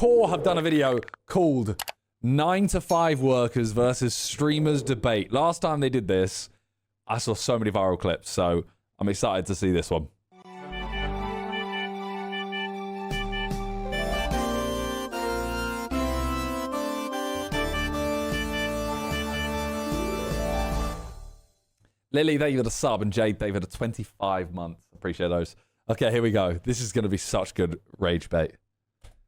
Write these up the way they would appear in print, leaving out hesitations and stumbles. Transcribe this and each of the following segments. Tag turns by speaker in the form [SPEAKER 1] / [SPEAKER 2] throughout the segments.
[SPEAKER 1] Core have done a video called 9 to 5 workers versus streamers debate. Last time they did this, I saw so many viral clips, so I'm excited to see this one. Lily, thank you for the sub, and Jade, thank you for the 25 months. Appreciate those. Okay, here we go. This is going to be such good rage bait.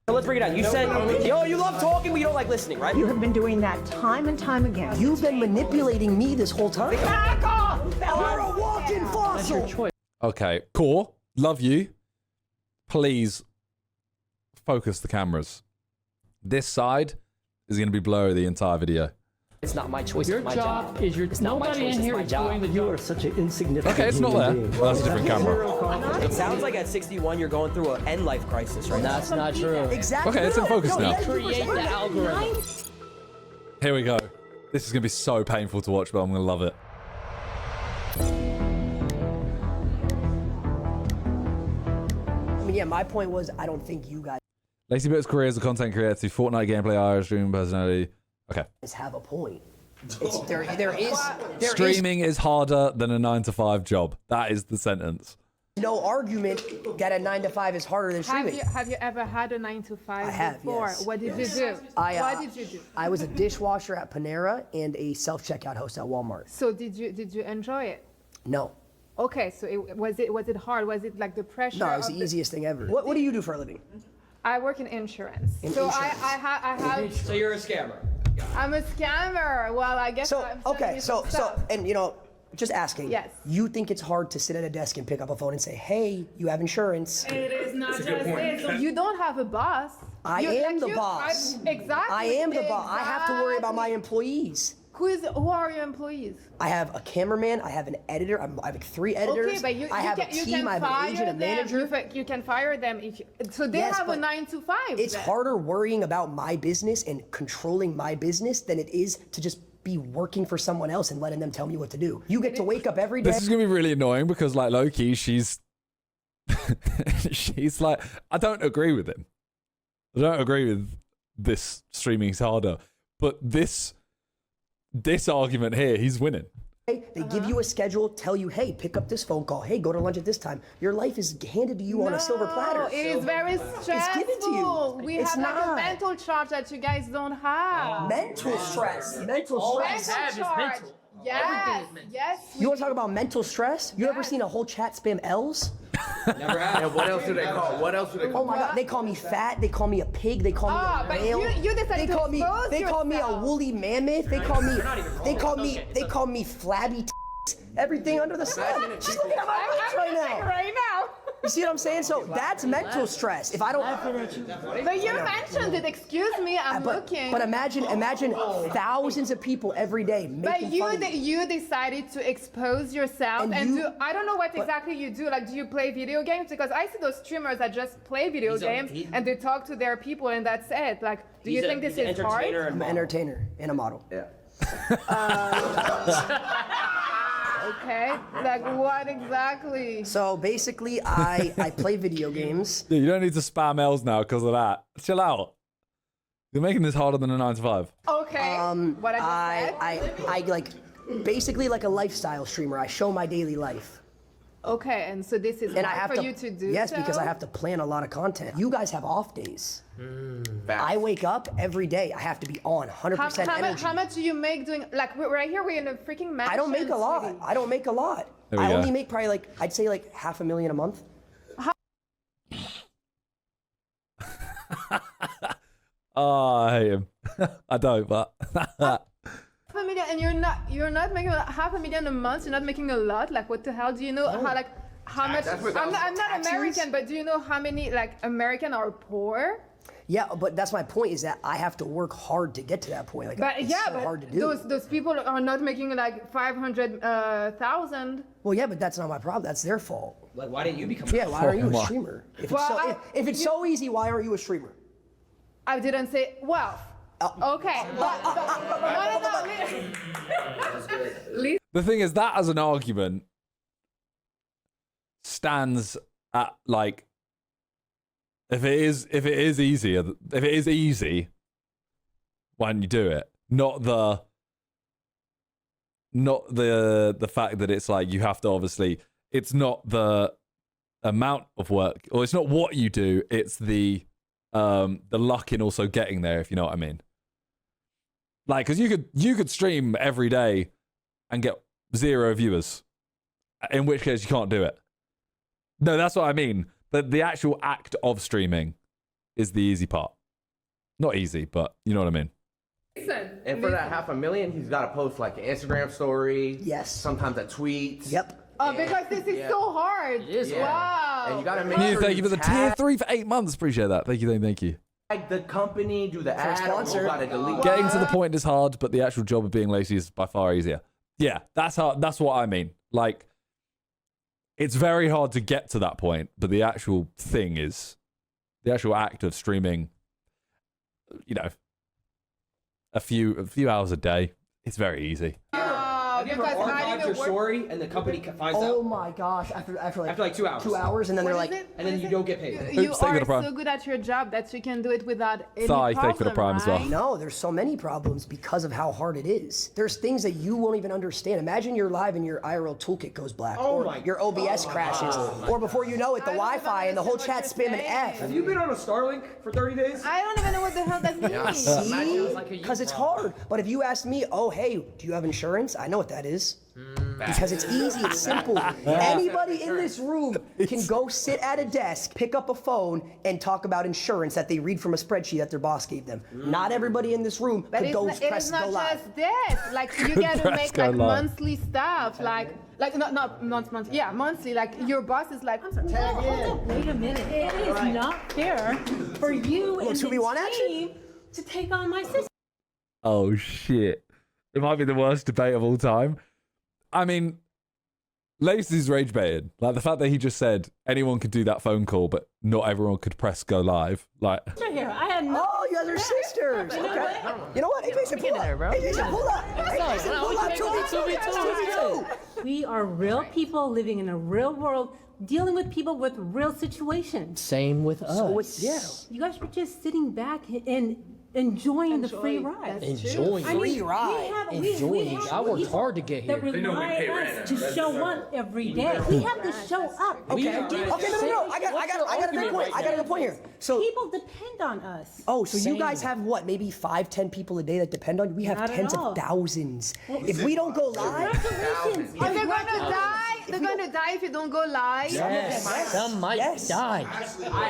[SPEAKER 2] So let's break it down. You said, yo, you love talking, but you don't like listening, right?
[SPEAKER 3] You have been doing that time and time again.
[SPEAKER 4] You've been manipulating me this whole time.
[SPEAKER 2] Back off!
[SPEAKER 4] You're a walking fossil.
[SPEAKER 1] Okay, Core, love you. Please focus the cameras. This side is going to be blurry the entire video.
[SPEAKER 2] It's not my choice.
[SPEAKER 5] Your
[SPEAKER 2] it's my
[SPEAKER 5] job is your.
[SPEAKER 2] It's not my
[SPEAKER 5] Nobody
[SPEAKER 2] choice.
[SPEAKER 5] in
[SPEAKER 2] It's
[SPEAKER 5] here
[SPEAKER 2] my
[SPEAKER 5] is
[SPEAKER 2] job.
[SPEAKER 5] doing the
[SPEAKER 4] You
[SPEAKER 5] job.
[SPEAKER 4] are such an insignificant
[SPEAKER 1] Okay, it's not there.
[SPEAKER 4] human being.
[SPEAKER 1] Well, that's a different camera.
[SPEAKER 2] It sounds like at 61 you're going through an end life crisis right now.
[SPEAKER 5] That's not true.
[SPEAKER 4] Exactly.
[SPEAKER 1] Okay, it's in focus now.
[SPEAKER 5] Create the algorithm.
[SPEAKER 1] Here we go. This is going to be so painful to watch, but I'm going to love it.
[SPEAKER 4] I mean, yeah, my point was, I don't think you guys
[SPEAKER 1] Lacey Bit's career as a content creator, Fortnite gameplay, Irish streaming personality. Okay.
[SPEAKER 4] have a point. It's, there is
[SPEAKER 1] Streaming is harder than a 9 to 5 job. That is the sentence.
[SPEAKER 4] no argument that a 9 to 5 is harder than streaming.
[SPEAKER 6] Have you ever had a 9 to 5
[SPEAKER 4] I have,
[SPEAKER 6] before?
[SPEAKER 4] yes.
[SPEAKER 6] What did you do? What did you do?
[SPEAKER 4] I was a dishwasher at Panera and a self-checkout host at Walmart.
[SPEAKER 6] So did you enjoy it?
[SPEAKER 4] No.
[SPEAKER 6] Okay, so was it hard? Was it like the pressure?
[SPEAKER 4] No, it was
[SPEAKER 6] of
[SPEAKER 4] the easiest thing ever. What do you do for a living?
[SPEAKER 6] I work in insurance. So
[SPEAKER 4] insurance.
[SPEAKER 6] I have.
[SPEAKER 2] So you're a scammer.
[SPEAKER 6] I'm a scammer. Well, I guess.
[SPEAKER 4] So,
[SPEAKER 6] I'm selling
[SPEAKER 4] okay,
[SPEAKER 6] you
[SPEAKER 4] so,
[SPEAKER 6] some stuff.
[SPEAKER 4] and you know, just asking.
[SPEAKER 6] Yes.
[SPEAKER 4] You think it's hard to sit at a desk and pick up a phone and say, hey, you have insurance?
[SPEAKER 6] It is not just this. You don't have a boss.
[SPEAKER 4] I am the boss.
[SPEAKER 6] Exactly.
[SPEAKER 4] I am the boss. I have to worry about my employees.
[SPEAKER 6] Who are your employees?
[SPEAKER 4] I have a cameraman, I have an editor, I have like 3 editors.
[SPEAKER 6] Okay, but
[SPEAKER 4] I have a team, I have an agent, a manager.
[SPEAKER 6] You can fire them if you, so they
[SPEAKER 4] Yes,
[SPEAKER 6] have a
[SPEAKER 4] but
[SPEAKER 6] 9 to 5.
[SPEAKER 4] It's
[SPEAKER 6] then.
[SPEAKER 4] harder worrying about my business and controlling my business than it is to just be working for someone else and letting them tell me what to do. You get to wake up every day.
[SPEAKER 1] This is going to be really annoying because, like, low-key, she's... she's like, I don't agree with him. I don't agree with this streaming's harder. But this argument here, he's winning.
[SPEAKER 4] They give you a schedule, tell you, hey, pick up this phone call. Hey, go to lunch at this time. Your life is handed to you on a silver platter.
[SPEAKER 6] It is very stressful.
[SPEAKER 4] given to you.
[SPEAKER 6] We
[SPEAKER 4] It's
[SPEAKER 6] have like a
[SPEAKER 4] not.
[SPEAKER 6] mental charge that you guys don't have.
[SPEAKER 4] Mental stress. Mental stress.
[SPEAKER 6] Mental charge. Yes. Yes.
[SPEAKER 4] You want to talk about mental stress? You ever seen a whole chat spam L's?
[SPEAKER 2] Never had.
[SPEAKER 7] And what else do they call? What else do they call?
[SPEAKER 4] Oh my God, they call me fat. They call me a pig. They call me a
[SPEAKER 6] but
[SPEAKER 4] whale.
[SPEAKER 6] you decided
[SPEAKER 4] they
[SPEAKER 6] to
[SPEAKER 4] call me.
[SPEAKER 6] expose
[SPEAKER 4] They call me a
[SPEAKER 6] yourself.
[SPEAKER 4] woolly mammoth. They call me. They call me. They call me flabby. Everything under the sun. She's looking at my lips right now.
[SPEAKER 6] Right now.
[SPEAKER 4] You see what I'm saying? So that's mental stress. If I don't.
[SPEAKER 6] But you mentioned it. Excuse me, I'm looking.
[SPEAKER 4] But imagine thousands of people every day
[SPEAKER 6] But
[SPEAKER 4] making
[SPEAKER 6] you
[SPEAKER 4] fun of me.
[SPEAKER 6] you decided to expose yourself
[SPEAKER 4] And
[SPEAKER 6] and
[SPEAKER 4] you-
[SPEAKER 6] do I don't know what exactly you do. Like, do you play video games? Because I see those streamers that just play video games and they talk to their people and that's it. Like, do you think this is hard?
[SPEAKER 4] I'm an entertainer and a model.
[SPEAKER 7] Yeah.
[SPEAKER 6] Okay. Like, what exactly?
[SPEAKER 4] So basically, I play video games.
[SPEAKER 1] Dude, you don't need to spam L's now because of that. Chill out. You're making this harder than a 9 to 5.
[SPEAKER 6] Okay. What I just said.
[SPEAKER 4] I like basically like a lifestyle streamer. I show my daily life.
[SPEAKER 6] Okay, and so this is
[SPEAKER 4] And I
[SPEAKER 6] hard
[SPEAKER 4] have
[SPEAKER 6] for
[SPEAKER 4] to
[SPEAKER 6] you to do.
[SPEAKER 4] Yes,
[SPEAKER 6] so?
[SPEAKER 4] because I have to plan a lot of content. You guys have off days. I wake up every day. I have to be on 100% energy.
[SPEAKER 6] How much do you make doing like right here? We're in a freaking mansion.
[SPEAKER 4] I don't make a lot.
[SPEAKER 6] city.
[SPEAKER 4] I don't make a lot.
[SPEAKER 1] There we
[SPEAKER 4] I
[SPEAKER 1] go.
[SPEAKER 4] only make probably like I'd say like $500,000 a month.
[SPEAKER 1] Oh, I hate him. I don't, but...
[SPEAKER 6] $500,000, and you're not making $500,000 a month. You're not making a lot. Like, what the hell? Do you know how much? I'm not
[SPEAKER 4] taxes.
[SPEAKER 6] American, but do you know how many like American are poor?
[SPEAKER 4] Yeah, but that's my point is that I have to work hard to get to that point. Like,
[SPEAKER 6] But
[SPEAKER 4] it's
[SPEAKER 6] yeah,
[SPEAKER 4] so
[SPEAKER 6] but
[SPEAKER 4] hard to do.
[SPEAKER 6] those people are not making like 500,000.
[SPEAKER 4] Well, yeah, but that's not my problem. That's their fault.
[SPEAKER 2] Like, why didn't you become?
[SPEAKER 4] Yeah, why aren't you
[SPEAKER 1] my.
[SPEAKER 4] a streamer? If
[SPEAKER 6] Well,
[SPEAKER 4] if it's so easy, why aren't you a streamer?
[SPEAKER 6] I didn't say wealth. Okay. No.
[SPEAKER 1] The thing is, that as an argument
[SPEAKER 6] Mm-hmm.
[SPEAKER 1] stands at, like, If it is easy, why don't you do it? Not the fact that it's like you have to obviously. It's not the amount of work, or it's not what you do. It's the luck in also getting there. If you know what I mean. Like, because you could stream every day and get 0 viewers, in which case you can't do it. No, that's what I mean. But the actual act of streaming is the easy part. Not easy, but you know what I mean.
[SPEAKER 7] And for that 500,000, he's got to post like an Instagram story.
[SPEAKER 4] Yes.
[SPEAKER 7] Sometimes a tweet.
[SPEAKER 4] Yep.
[SPEAKER 6] Because this is so hard.
[SPEAKER 2] It is
[SPEAKER 6] Wow.
[SPEAKER 7] And you got to make sure
[SPEAKER 1] Thank you for the tier
[SPEAKER 7] tag
[SPEAKER 1] 3 for 8 months. Appreciate that. Thank you.
[SPEAKER 7] the company, do the ad,
[SPEAKER 4] sponsor.
[SPEAKER 7] you got to delete.
[SPEAKER 1] Getting to the point is hard, but the actual job of being lazy is by far easier. Yeah, that's what I mean. Like, it's very hard to get to that point, but the actual thing is, the actual act of streaming, you know, a few hours a day, it's very easy.
[SPEAKER 2] Have you ever
[SPEAKER 6] Because I
[SPEAKER 2] archived
[SPEAKER 6] didn't
[SPEAKER 2] your
[SPEAKER 6] work-
[SPEAKER 2] story and the company finds
[SPEAKER 4] Oh
[SPEAKER 2] out?
[SPEAKER 4] my gosh! After
[SPEAKER 2] After like 2 hours.
[SPEAKER 4] 2 hours, and then they're
[SPEAKER 6] What is
[SPEAKER 4] like,
[SPEAKER 6] it?
[SPEAKER 2] And then
[SPEAKER 6] What
[SPEAKER 2] you
[SPEAKER 6] is
[SPEAKER 2] don't
[SPEAKER 6] it?
[SPEAKER 2] get paid.
[SPEAKER 6] You
[SPEAKER 1] Oops, thank you for the
[SPEAKER 6] are
[SPEAKER 1] prime.
[SPEAKER 6] so good at your job that you can do it without any
[SPEAKER 1] Thigh,
[SPEAKER 6] problem,
[SPEAKER 1] thank you for the prime as well.
[SPEAKER 6] right?
[SPEAKER 4] no, there's so many problems because of how hard it is. There's things that you won't even understand. Imagine you're live and your IRL toolkit goes black, or your OBS crashes, or before you know it, the
[SPEAKER 6] I don't
[SPEAKER 4] Wi-Fi and the whole
[SPEAKER 6] understand
[SPEAKER 4] chat's
[SPEAKER 6] what you're
[SPEAKER 4] spamming
[SPEAKER 6] saying.
[SPEAKER 4] F.
[SPEAKER 2] Have you been on a Starlink for 30 days?
[SPEAKER 6] I don't even know what the hell that means.
[SPEAKER 4] See? Because it's hard. But if you ask me, oh, hey, do you have insurance? I know what that is. Because it's easy, it's simple. Anybody in this room can go sit at a desk, pick up a phone, and talk about insurance that they read from a spreadsheet that their boss gave them. Not everybody in this room
[SPEAKER 6] But
[SPEAKER 4] could go
[SPEAKER 6] it
[SPEAKER 4] press
[SPEAKER 6] is
[SPEAKER 4] go
[SPEAKER 6] not
[SPEAKER 4] live.
[SPEAKER 6] just this. Like you get to
[SPEAKER 1] press
[SPEAKER 6] make
[SPEAKER 1] go
[SPEAKER 6] like
[SPEAKER 1] live.
[SPEAKER 6] monthly stuff. Like not monthly. Yeah, monthly. Like your boss is like,
[SPEAKER 5] Hold up, wait a minute. It is not fair for you and
[SPEAKER 4] two v one
[SPEAKER 5] the
[SPEAKER 4] action?
[SPEAKER 5] team to take on my sister.
[SPEAKER 1] Oh shit! It might be the worst debate of all time. I mean, Lacey's rage baited. Like the fact that he just said anyone could do that phone call, but not everyone could press go live. Like,
[SPEAKER 5] Here, I had no.
[SPEAKER 4] Oh, you guys are sisters. Okay. You know what? Hey, Jason, pull up. Hey, Jason, pull up. Hey, Jason, pull up. 2v2.
[SPEAKER 5] We are real people living in a real world, dealing with people with real situations.
[SPEAKER 2] Same with us.
[SPEAKER 4] So it's, yeah.
[SPEAKER 5] You guys are just sitting back and enjoying the free ride.
[SPEAKER 2] Enjoying.
[SPEAKER 5] I mean,
[SPEAKER 4] Free ride.
[SPEAKER 5] we have
[SPEAKER 2] I worked
[SPEAKER 5] people
[SPEAKER 2] hard to get
[SPEAKER 5] that
[SPEAKER 2] here.
[SPEAKER 5] rely on us to show up every day. We have to show up.
[SPEAKER 4] Okay, no. I got a good point. I got a good point here. So,
[SPEAKER 5] People depend on us.
[SPEAKER 4] oh, so you guys have what? Maybe 5, 10 people a day that depend on you? We have
[SPEAKER 5] Not at
[SPEAKER 4] tens
[SPEAKER 5] all.
[SPEAKER 4] of thousands. If we don't go live,
[SPEAKER 5] Congratulations.
[SPEAKER 6] are they gonna die? They're gonna die if you don't go live.
[SPEAKER 2] Some might die.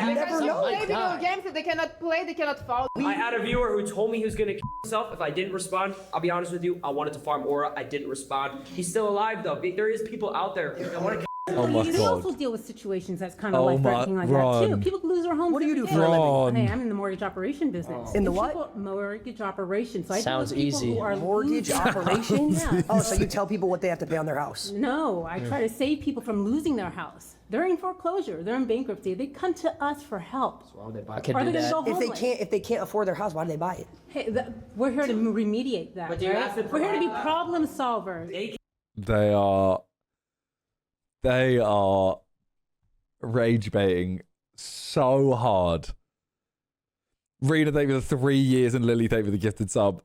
[SPEAKER 4] you never
[SPEAKER 6] They
[SPEAKER 4] know.
[SPEAKER 6] play video games that they cannot play. They cannot follow.
[SPEAKER 8] I had a viewer who told me he was gonna kill himself if I didn't respond. I'll be honest with you, I wanted to farm aura. I didn't respond. He's still alive though. There is people out there that want to.
[SPEAKER 1] oh my
[SPEAKER 5] You also
[SPEAKER 1] god,
[SPEAKER 5] deal with situations that's kind of
[SPEAKER 1] Oh
[SPEAKER 5] life-threatening
[SPEAKER 1] my-
[SPEAKER 5] like that too.
[SPEAKER 1] Ron.
[SPEAKER 5] People lose their homes.
[SPEAKER 4] What do you
[SPEAKER 5] every
[SPEAKER 4] do
[SPEAKER 5] day.
[SPEAKER 4] for a living?
[SPEAKER 1] Ron.
[SPEAKER 5] Hey, I'm in the mortgage operation business.
[SPEAKER 4] In the
[SPEAKER 5] And
[SPEAKER 4] what?
[SPEAKER 5] people- mortgage operation. So I
[SPEAKER 2] Sounds
[SPEAKER 5] deal with people
[SPEAKER 2] easy.
[SPEAKER 5] who are
[SPEAKER 4] Mortgage
[SPEAKER 5] losing-
[SPEAKER 4] operations?
[SPEAKER 5] Yeah.
[SPEAKER 4] Oh, so you tell people what they have to pay on their house.
[SPEAKER 5] No, I try to save people from losing their house. They're in foreclosure. They're in bankruptcy. They come to us for help.
[SPEAKER 2] I could
[SPEAKER 5] Are
[SPEAKER 2] do
[SPEAKER 5] they gonna
[SPEAKER 2] that.
[SPEAKER 5] go
[SPEAKER 4] If they
[SPEAKER 5] homeless?
[SPEAKER 4] can't afford their house, why do they buy it?
[SPEAKER 5] Hey, we're here to remediate that.
[SPEAKER 8] But do you
[SPEAKER 5] right?
[SPEAKER 8] have to
[SPEAKER 5] We're here to be
[SPEAKER 8] provide-
[SPEAKER 5] problem solvers.
[SPEAKER 1] they are rage baiting so hard. Rena, thank you for the 3 years, and Lily, thank you for the gifted sub.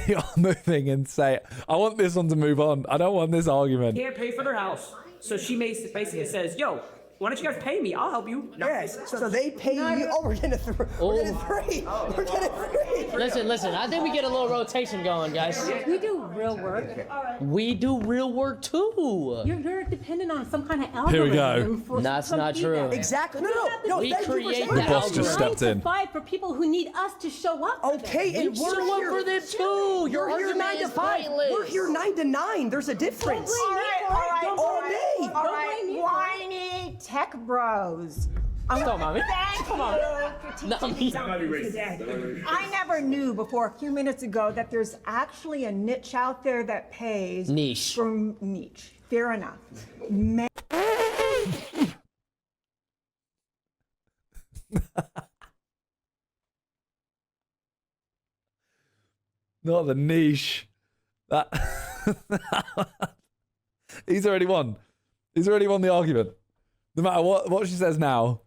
[SPEAKER 1] They are moving insane. I want this one to move on. I don't want this argument.
[SPEAKER 8] Can't pay for their house. So she basically says, yo, why don't you guys pay me? I'll help you.
[SPEAKER 4] Yes. So they pay you. Oh, we're getting three. We're getting three. We're getting three.
[SPEAKER 9] Listen, I think we get a little rotation going, guys.
[SPEAKER 5] We do real work.
[SPEAKER 9] We do real work too.
[SPEAKER 5] You're dependent on some kind of algorithm.
[SPEAKER 1] Here we go.
[SPEAKER 5] for
[SPEAKER 9] That's
[SPEAKER 5] some
[SPEAKER 9] not true.
[SPEAKER 5] feedback.
[SPEAKER 4] Exactly. No.
[SPEAKER 9] We
[SPEAKER 4] Thank you for
[SPEAKER 9] create
[SPEAKER 4] saying
[SPEAKER 9] the
[SPEAKER 1] The
[SPEAKER 4] that.
[SPEAKER 1] boss just
[SPEAKER 5] We're trying
[SPEAKER 1] stepped
[SPEAKER 5] to
[SPEAKER 1] in.
[SPEAKER 5] fight for people who need us to show up. for them.
[SPEAKER 4] Okay, and we're
[SPEAKER 9] Show up
[SPEAKER 4] here.
[SPEAKER 9] for them too. Your
[SPEAKER 4] We're here
[SPEAKER 9] argument
[SPEAKER 4] 9 to
[SPEAKER 9] is
[SPEAKER 4] 5.
[SPEAKER 9] pointless.
[SPEAKER 4] We're here 9 to 9. There's a difference. All day.
[SPEAKER 5] Don't blame me for it.
[SPEAKER 3] Whiny tech bros.
[SPEAKER 9] Come on, mommy.
[SPEAKER 3] Thank
[SPEAKER 9] Come on.
[SPEAKER 3] you for teaching me. I never knew before a few minutes ago that there's actually a niche out there that pays
[SPEAKER 9] Niche.
[SPEAKER 3] for niche. Fair enough.
[SPEAKER 1] Not the niche. That he's already won. He's already won the argument. No matter what she says now,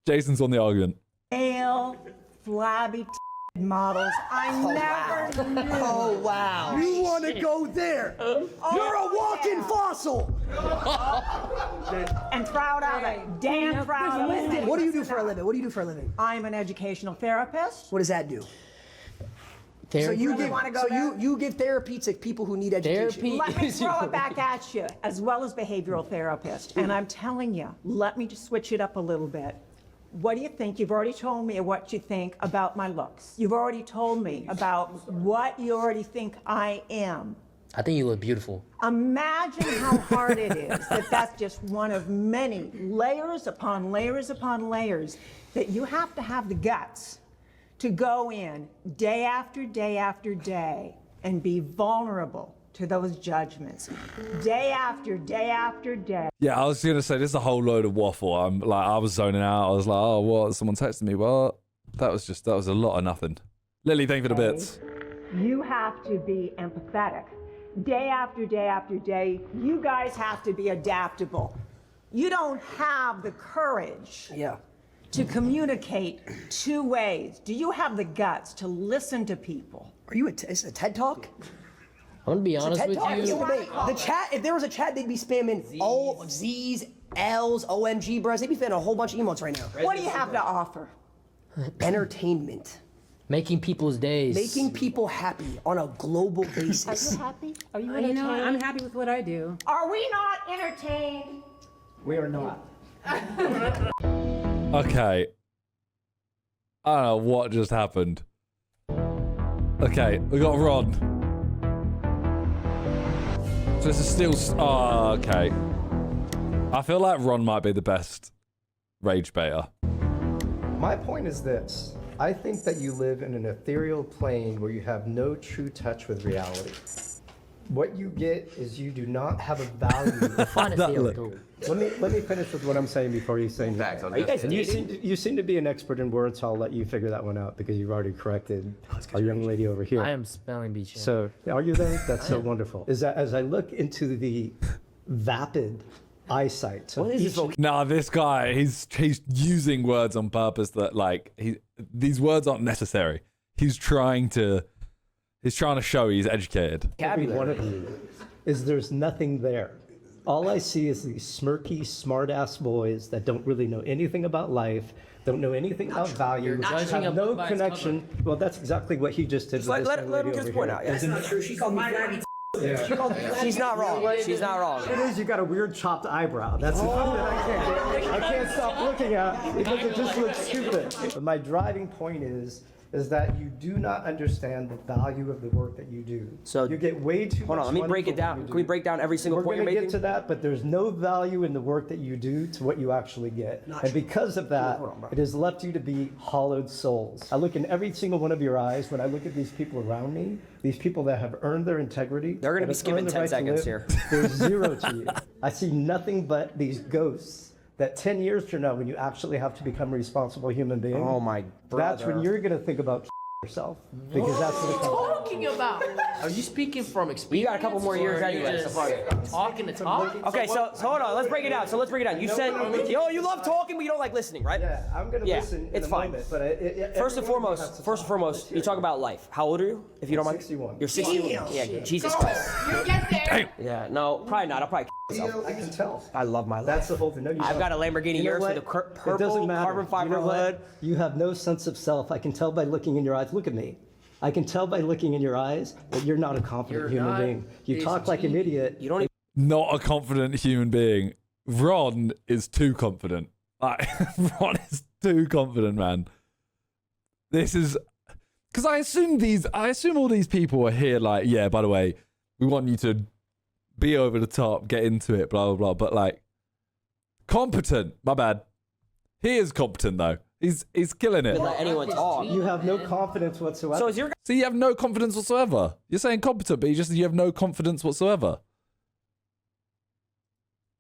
[SPEAKER 1] Jason's won the argument.
[SPEAKER 3] flabby models. I never knew.
[SPEAKER 4] Oh, wow. You want to go there? You're a walking fossil.
[SPEAKER 3] And proud of it. Damn proud of it.
[SPEAKER 4] What do you do for a living? What do you do for a living?
[SPEAKER 3] I'm an educational therapist.
[SPEAKER 4] What does that do?
[SPEAKER 9] Therapy.
[SPEAKER 4] So you
[SPEAKER 3] Really
[SPEAKER 4] give,
[SPEAKER 3] wanna go
[SPEAKER 4] so
[SPEAKER 3] there?
[SPEAKER 4] you give therapy to people who need education.
[SPEAKER 9] Therapy.
[SPEAKER 3] Let me throw it back at you, as well as behavioral therapist. And I'm telling you, let me just switch it up a little bit. What do you think? You've already told me what you think about my looks. You've already told me about what you already think I am.
[SPEAKER 9] I think you look beautiful.
[SPEAKER 3] Imagine how hard it is that that's just one of many layers upon layers upon layers that you have to have the guts to go in day after day after day and be vulnerable to those judgments, day after day after day.
[SPEAKER 1] Yeah, I was gonna say this is a whole load of waffle. I was zoning out. I was like, oh, what? Someone texted me. What? That was a lot of nothing. Lily, thank you for the bits.
[SPEAKER 3] You have to be empathetic. Day after day after day, you guys have to be adaptable. You don't have the courage to communicate two ways. Do you have the guts to listen to people?
[SPEAKER 4] Are you is it a TED Talk?
[SPEAKER 9] I'm gonna be honest
[SPEAKER 4] TED
[SPEAKER 9] with
[SPEAKER 4] Talk. It's a
[SPEAKER 9] you.
[SPEAKER 4] debate. The chat, if there was a chat, they'd be spamming O, Z's, L's, OMG, bros. They'd be spamming a whole bunch of emotes right now.
[SPEAKER 3] What do you have to offer?
[SPEAKER 4] Entertainment.
[SPEAKER 9] Making people's days.
[SPEAKER 4] Making people happy on a global basis.
[SPEAKER 3] Are you happy? Are you
[SPEAKER 5] You know,
[SPEAKER 3] entertained?
[SPEAKER 5] I'm happy with what I do.
[SPEAKER 3] Are we not entertained?
[SPEAKER 4] We are not.
[SPEAKER 1] Okay. I don't know what just happened. Okay, we got Ron. So this is still... Oh, okay. I feel like Ron might be the best rage baiter.
[SPEAKER 10] My point is this. I think that you live in an ethereal plane where you have no true touch with reality. What you get is you do not have a value. Let me finish with what I'm saying before you say
[SPEAKER 7] Facts,
[SPEAKER 10] anything. You seem to be an expert in words, so I'll let you figure that one out because you've already corrected our young lady over here.
[SPEAKER 9] I am spelling bee.
[SPEAKER 10] So, are you there? That's so wonderful. Is that as I look into the vapid eyesight. So
[SPEAKER 4] What is this?
[SPEAKER 1] Nah, this guy, he's using words on purpose that like these words aren't necessary. He's trying to show he's educated.
[SPEAKER 10] every one of you is there's nothing there. All I see is these smirky, smart-ass boys that don't really know anything about life, don't know anything about value,
[SPEAKER 9] judging a
[SPEAKER 10] have no
[SPEAKER 9] book by its
[SPEAKER 10] connection. Well, that's exactly what he just did.
[SPEAKER 4] Just
[SPEAKER 10] with
[SPEAKER 4] let
[SPEAKER 10] this
[SPEAKER 4] him
[SPEAKER 10] young
[SPEAKER 4] get
[SPEAKER 10] lady
[SPEAKER 4] his
[SPEAKER 10] over
[SPEAKER 4] point
[SPEAKER 10] here.
[SPEAKER 4] out. That's not true. She called me flabby. She's not wrong. She's not wrong.
[SPEAKER 10] It is, you got a weird chopped eyebrow. That's the thing that I can't stop looking at because it just looks stupid. But my driving point is that you do not understand the value of the work that you do.
[SPEAKER 4] So
[SPEAKER 10] you get way too
[SPEAKER 4] hold
[SPEAKER 10] much
[SPEAKER 4] on, let me
[SPEAKER 10] money
[SPEAKER 4] break
[SPEAKER 10] for
[SPEAKER 4] it
[SPEAKER 10] what
[SPEAKER 4] down.
[SPEAKER 10] you
[SPEAKER 4] Can we
[SPEAKER 10] do.
[SPEAKER 4] break down every single
[SPEAKER 10] We're
[SPEAKER 4] point you're
[SPEAKER 10] going to
[SPEAKER 4] making?
[SPEAKER 10] get to that, but there's no value in the work that you do to what you actually get. And because of that, it has left you to be hollowed souls. I look in every single one of your eyes when I look at these people around me, these people that have earned their integrity.
[SPEAKER 4] They're gonna
[SPEAKER 10] that
[SPEAKER 4] be
[SPEAKER 10] have earned
[SPEAKER 4] skipping
[SPEAKER 10] the
[SPEAKER 4] 10
[SPEAKER 10] right to
[SPEAKER 4] seconds
[SPEAKER 10] live,
[SPEAKER 4] here.
[SPEAKER 10] There's zero to you. I see nothing but these ghosts that 10 years from now, when you actually have to become a responsible human being,
[SPEAKER 4] Oh my
[SPEAKER 10] that's when
[SPEAKER 4] brother.
[SPEAKER 10] you're going to think about yourself. Because that's what it comes down to.
[SPEAKER 6] Talking about.
[SPEAKER 9] Are you speaking from experience?
[SPEAKER 4] You got a couple more years
[SPEAKER 9] or are you
[SPEAKER 4] anyway, so
[SPEAKER 9] just
[SPEAKER 4] fuck
[SPEAKER 9] talking to talk.
[SPEAKER 4] Okay, so hold on. Let's break it down. You said, you love talking, but you don't like listening, right?
[SPEAKER 10] Yeah, I'm going to
[SPEAKER 4] Yeah,
[SPEAKER 10] listen in
[SPEAKER 4] it's
[SPEAKER 10] a
[SPEAKER 4] fine.
[SPEAKER 10] moment. But
[SPEAKER 4] First and foremost, you talk about life. How old are you, if you don't mind?
[SPEAKER 10] 61.
[SPEAKER 4] You're 61. Yeah, Jesus Christ.
[SPEAKER 6] You get there.
[SPEAKER 4] Yeah, no, probably not. I'll probably myself.
[SPEAKER 10] I can tell.
[SPEAKER 4] I love my life.
[SPEAKER 10] That's the whole thing. No, you
[SPEAKER 4] I've
[SPEAKER 10] don't.
[SPEAKER 4] got a Lamborghini
[SPEAKER 10] You know
[SPEAKER 4] Urus
[SPEAKER 10] what?
[SPEAKER 4] with a
[SPEAKER 10] It
[SPEAKER 4] purple
[SPEAKER 10] doesn't matter.
[SPEAKER 4] carbon fiber
[SPEAKER 10] You know what?
[SPEAKER 4] hood.
[SPEAKER 10] You have no sense of self. I can tell by looking in your eyes. Look at me. I can tell by looking in your eyes that you're not a confident human being. You talk like an idiot.
[SPEAKER 4] You don't even
[SPEAKER 1] Not a confident human being. Ron is too confident. Like, Ron is too confident, man. This is because I assume all these people are here like, yeah, by the way, we want you to be over the top, get into it, blah blah blah. But like, competent. My bad. He is competent though. He's killing it.
[SPEAKER 4] let anyone talk.
[SPEAKER 10] You have no confidence whatsoever.
[SPEAKER 4] So is your
[SPEAKER 1] So you have no confidence whatsoever. You're saying competent, but you have no confidence whatsoever.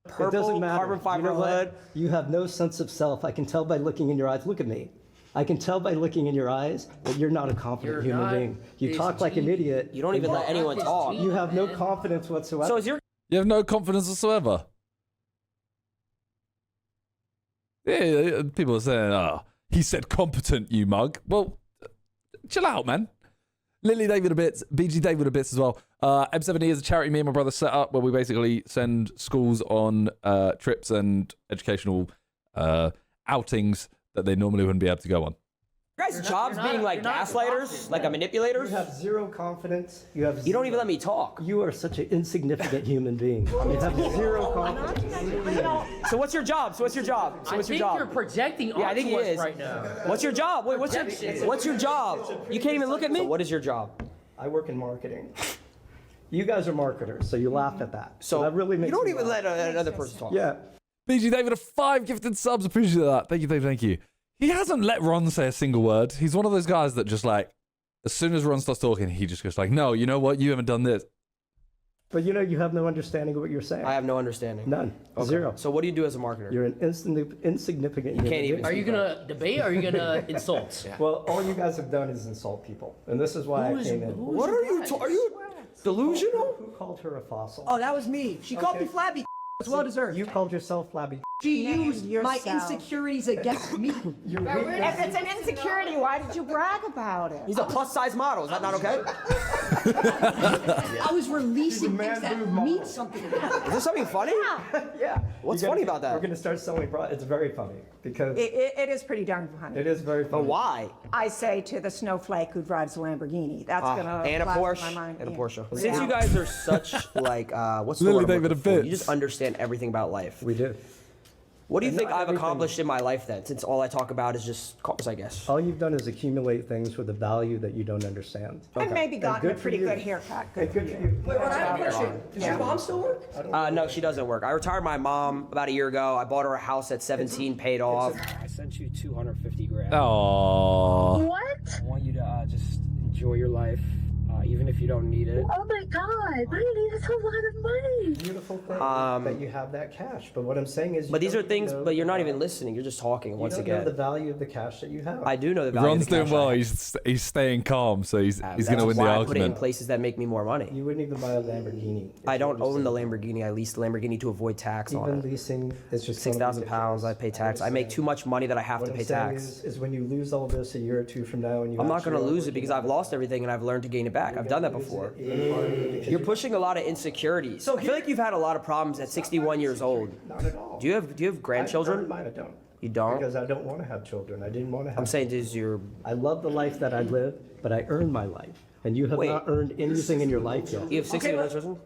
[SPEAKER 10] It
[SPEAKER 4] purple
[SPEAKER 10] doesn't matter.
[SPEAKER 4] carbon fiber
[SPEAKER 10] You know what?
[SPEAKER 4] hood?
[SPEAKER 10] You have no sense of self. I can tell by looking in your eyes. Look at me. I can tell by looking in your eyes that you're not a confident human being. You talk like an idiot.
[SPEAKER 4] You don't even let anyone talk.
[SPEAKER 10] You have no confidence whatsoever.
[SPEAKER 4] So is your
[SPEAKER 1] You have no confidence whatsoever. Yeah, people are saying, oh, He said competent, you mug. Well, chill out, man. Lily David a bit, BG David a bit as well. M70 is a charity me and my brother set up where we basically send schools on trips and educational outings that they normally wouldn't be able to go on.
[SPEAKER 2] You guys' jobs being like gaslighters, like a manipulator.
[SPEAKER 10] You have zero confidence. You
[SPEAKER 2] don't even let me talk.
[SPEAKER 10] You are such an insignificant human being. You have zero confidence.
[SPEAKER 2] So what's your job?
[SPEAKER 9] I think you're projecting onto us right now.
[SPEAKER 2] What's your job? Wait, what's your job? You can't even look at me? So what is your job?
[SPEAKER 10] I work in marketing. You guys are marketers, so you laugh at that.
[SPEAKER 2] So
[SPEAKER 10] that really makes
[SPEAKER 2] you don't
[SPEAKER 10] me
[SPEAKER 2] even
[SPEAKER 10] laugh.
[SPEAKER 2] let another person talk.
[SPEAKER 10] Yeah.
[SPEAKER 1] BG David, 5 gifted subs. Appreciate that. Thank you, thank you, thank you. He hasn't let Ron say a single word. He's one of those guys that just like, as soon as Ron starts talking, he just goes like, no, you know what? You haven't done this.
[SPEAKER 10] But you know, you have no understanding of what you're saying.
[SPEAKER 2] I have no understanding.
[SPEAKER 10] None.
[SPEAKER 2] Okay.
[SPEAKER 10] Zero.
[SPEAKER 2] So what do you do as a marketer?
[SPEAKER 10] You're an insignificant human
[SPEAKER 2] can't even
[SPEAKER 10] being.
[SPEAKER 9] Are you gonna debate or are you gonna insult?
[SPEAKER 10] Well, all you guys have done is insult people. And this is why I came in.
[SPEAKER 2] What are you? Are you delusional?
[SPEAKER 10] Who called her a fossil?
[SPEAKER 4] Oh, that was me. She called me flabby. It's well deserved.
[SPEAKER 10] You called yourself flabby.
[SPEAKER 4] She used my
[SPEAKER 3] yourself.
[SPEAKER 4] insecurities against me.
[SPEAKER 3] If it's an insecurity, why did you brag about it?
[SPEAKER 2] He's a plus-size model. Is that not okay?
[SPEAKER 4] I was releasing things that mean something.
[SPEAKER 2] Is this something funny?
[SPEAKER 10] Yeah.
[SPEAKER 2] What's funny about that?
[SPEAKER 10] We're going to start selling products. It's very funny because
[SPEAKER 3] It is pretty darn funny.
[SPEAKER 10] it is very funny.
[SPEAKER 2] But why?
[SPEAKER 3] I say to the snowflake who drives a Lamborghini, that's gonna
[SPEAKER 2] And a
[SPEAKER 3] blast
[SPEAKER 2] Porsche.
[SPEAKER 3] my mind.
[SPEAKER 2] And a
[SPEAKER 3] Yeah.
[SPEAKER 2] Porsche.
[SPEAKER 3] Yeah.
[SPEAKER 2] Since you guys are such like, what's the
[SPEAKER 1] Lily
[SPEAKER 2] word I'm
[SPEAKER 1] David
[SPEAKER 2] looking
[SPEAKER 1] a
[SPEAKER 2] for?
[SPEAKER 1] bit.
[SPEAKER 2] You just understand everything about life.
[SPEAKER 10] We do.
[SPEAKER 2] What do you
[SPEAKER 10] And
[SPEAKER 2] think
[SPEAKER 10] not
[SPEAKER 2] I've
[SPEAKER 10] everything.
[SPEAKER 2] accomplished in my life then? Since all I talk about is just cars, I guess.
[SPEAKER 10] All you've done is accumulate things with a value that you don't understand.
[SPEAKER 3] And maybe gotten a
[SPEAKER 10] good for
[SPEAKER 3] pretty
[SPEAKER 10] you.
[SPEAKER 3] good haircut.
[SPEAKER 10] Hey, good for you.
[SPEAKER 4] Wait, Ron, I have a question. Does your mom still work?
[SPEAKER 2] No, she doesn't work. I retired my mom about a year ago. I bought her a house at 17, paid off.
[SPEAKER 8] I sent you 250 grand.
[SPEAKER 1] Oh.
[SPEAKER 8] I want you to just enjoy your life, even if you don't need it.
[SPEAKER 11] Oh my God, what do you need? That's a lot of money.
[SPEAKER 10] Beautiful thing that you have that cash. But what I'm saying is,
[SPEAKER 2] But these are things, but you're not even listening. You're just talking once
[SPEAKER 10] You don't know the
[SPEAKER 2] again.
[SPEAKER 10] value of the cash that you have.
[SPEAKER 2] I do know the value
[SPEAKER 1] Ron's
[SPEAKER 2] of the
[SPEAKER 1] doing
[SPEAKER 2] cash
[SPEAKER 1] well.
[SPEAKER 2] I have.
[SPEAKER 1] He's staying calm, so he's
[SPEAKER 2] That's
[SPEAKER 1] going to win the
[SPEAKER 2] why I put it in
[SPEAKER 1] argument.
[SPEAKER 2] places that make me more money.
[SPEAKER 10] You wouldn't even buy a Lamborghini.
[SPEAKER 2] I don't own the Lamborghini. I leased the Lamborghini to avoid tax on
[SPEAKER 10] Even
[SPEAKER 2] it.
[SPEAKER 10] leasing is just
[SPEAKER 2] 6,000 pounds. I pay tax. I make too much money that I have
[SPEAKER 10] What
[SPEAKER 2] to
[SPEAKER 10] I'm
[SPEAKER 2] pay
[SPEAKER 10] saying
[SPEAKER 2] tax.
[SPEAKER 10] is when you lose all this a year or two from now, and you
[SPEAKER 2] I'm not going to
[SPEAKER 10] actually are
[SPEAKER 2] lose it because I've lost everything and I've learned to gain it back. I've done that before. You're pushing a lot of insecurities. I feel like you've had a lot of problems at 61 years old.
[SPEAKER 10] Not at all.
[SPEAKER 2] Do you have grandchildren?
[SPEAKER 10] I don't.
[SPEAKER 2] You don't?
[SPEAKER 10] Because I don't want to have children. I didn't want to have.
[SPEAKER 2] I'm saying is your.
[SPEAKER 10] I love the life that I live, but I earned my life, and you have
[SPEAKER 2] Wait.
[SPEAKER 10] not earned anything in your life yet.
[SPEAKER 2] You have 60 with no children?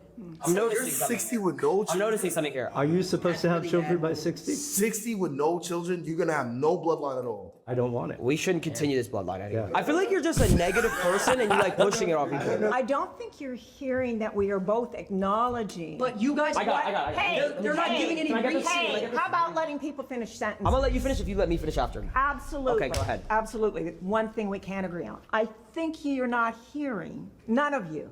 [SPEAKER 2] I'm noticing something.
[SPEAKER 12] 60 with no
[SPEAKER 2] I'm
[SPEAKER 12] children.
[SPEAKER 2] noticing something here.
[SPEAKER 10] Are you supposed to have children by 60?
[SPEAKER 12] 60 with no children, you're gonna have no bloodline at all.
[SPEAKER 10] I don't want it.
[SPEAKER 2] We shouldn't continue this bloodline anymore.
[SPEAKER 10] Yeah.
[SPEAKER 2] I feel like you're just a negative person and you like pushing it off people.
[SPEAKER 3] I don't think you're hearing that we are both acknowledging.
[SPEAKER 4] But you guys,
[SPEAKER 2] I got it.
[SPEAKER 3] Hey,
[SPEAKER 4] they're not giving any
[SPEAKER 2] Can I get this?
[SPEAKER 4] reason.
[SPEAKER 3] Hey, how about letting people finish sentences?
[SPEAKER 2] I'm gonna let you finish if you let me finish after.
[SPEAKER 3] Absolutely.
[SPEAKER 2] Okay, go ahead.
[SPEAKER 3] Absolutely. One thing we can agree on. I think you're not hearing, none of you,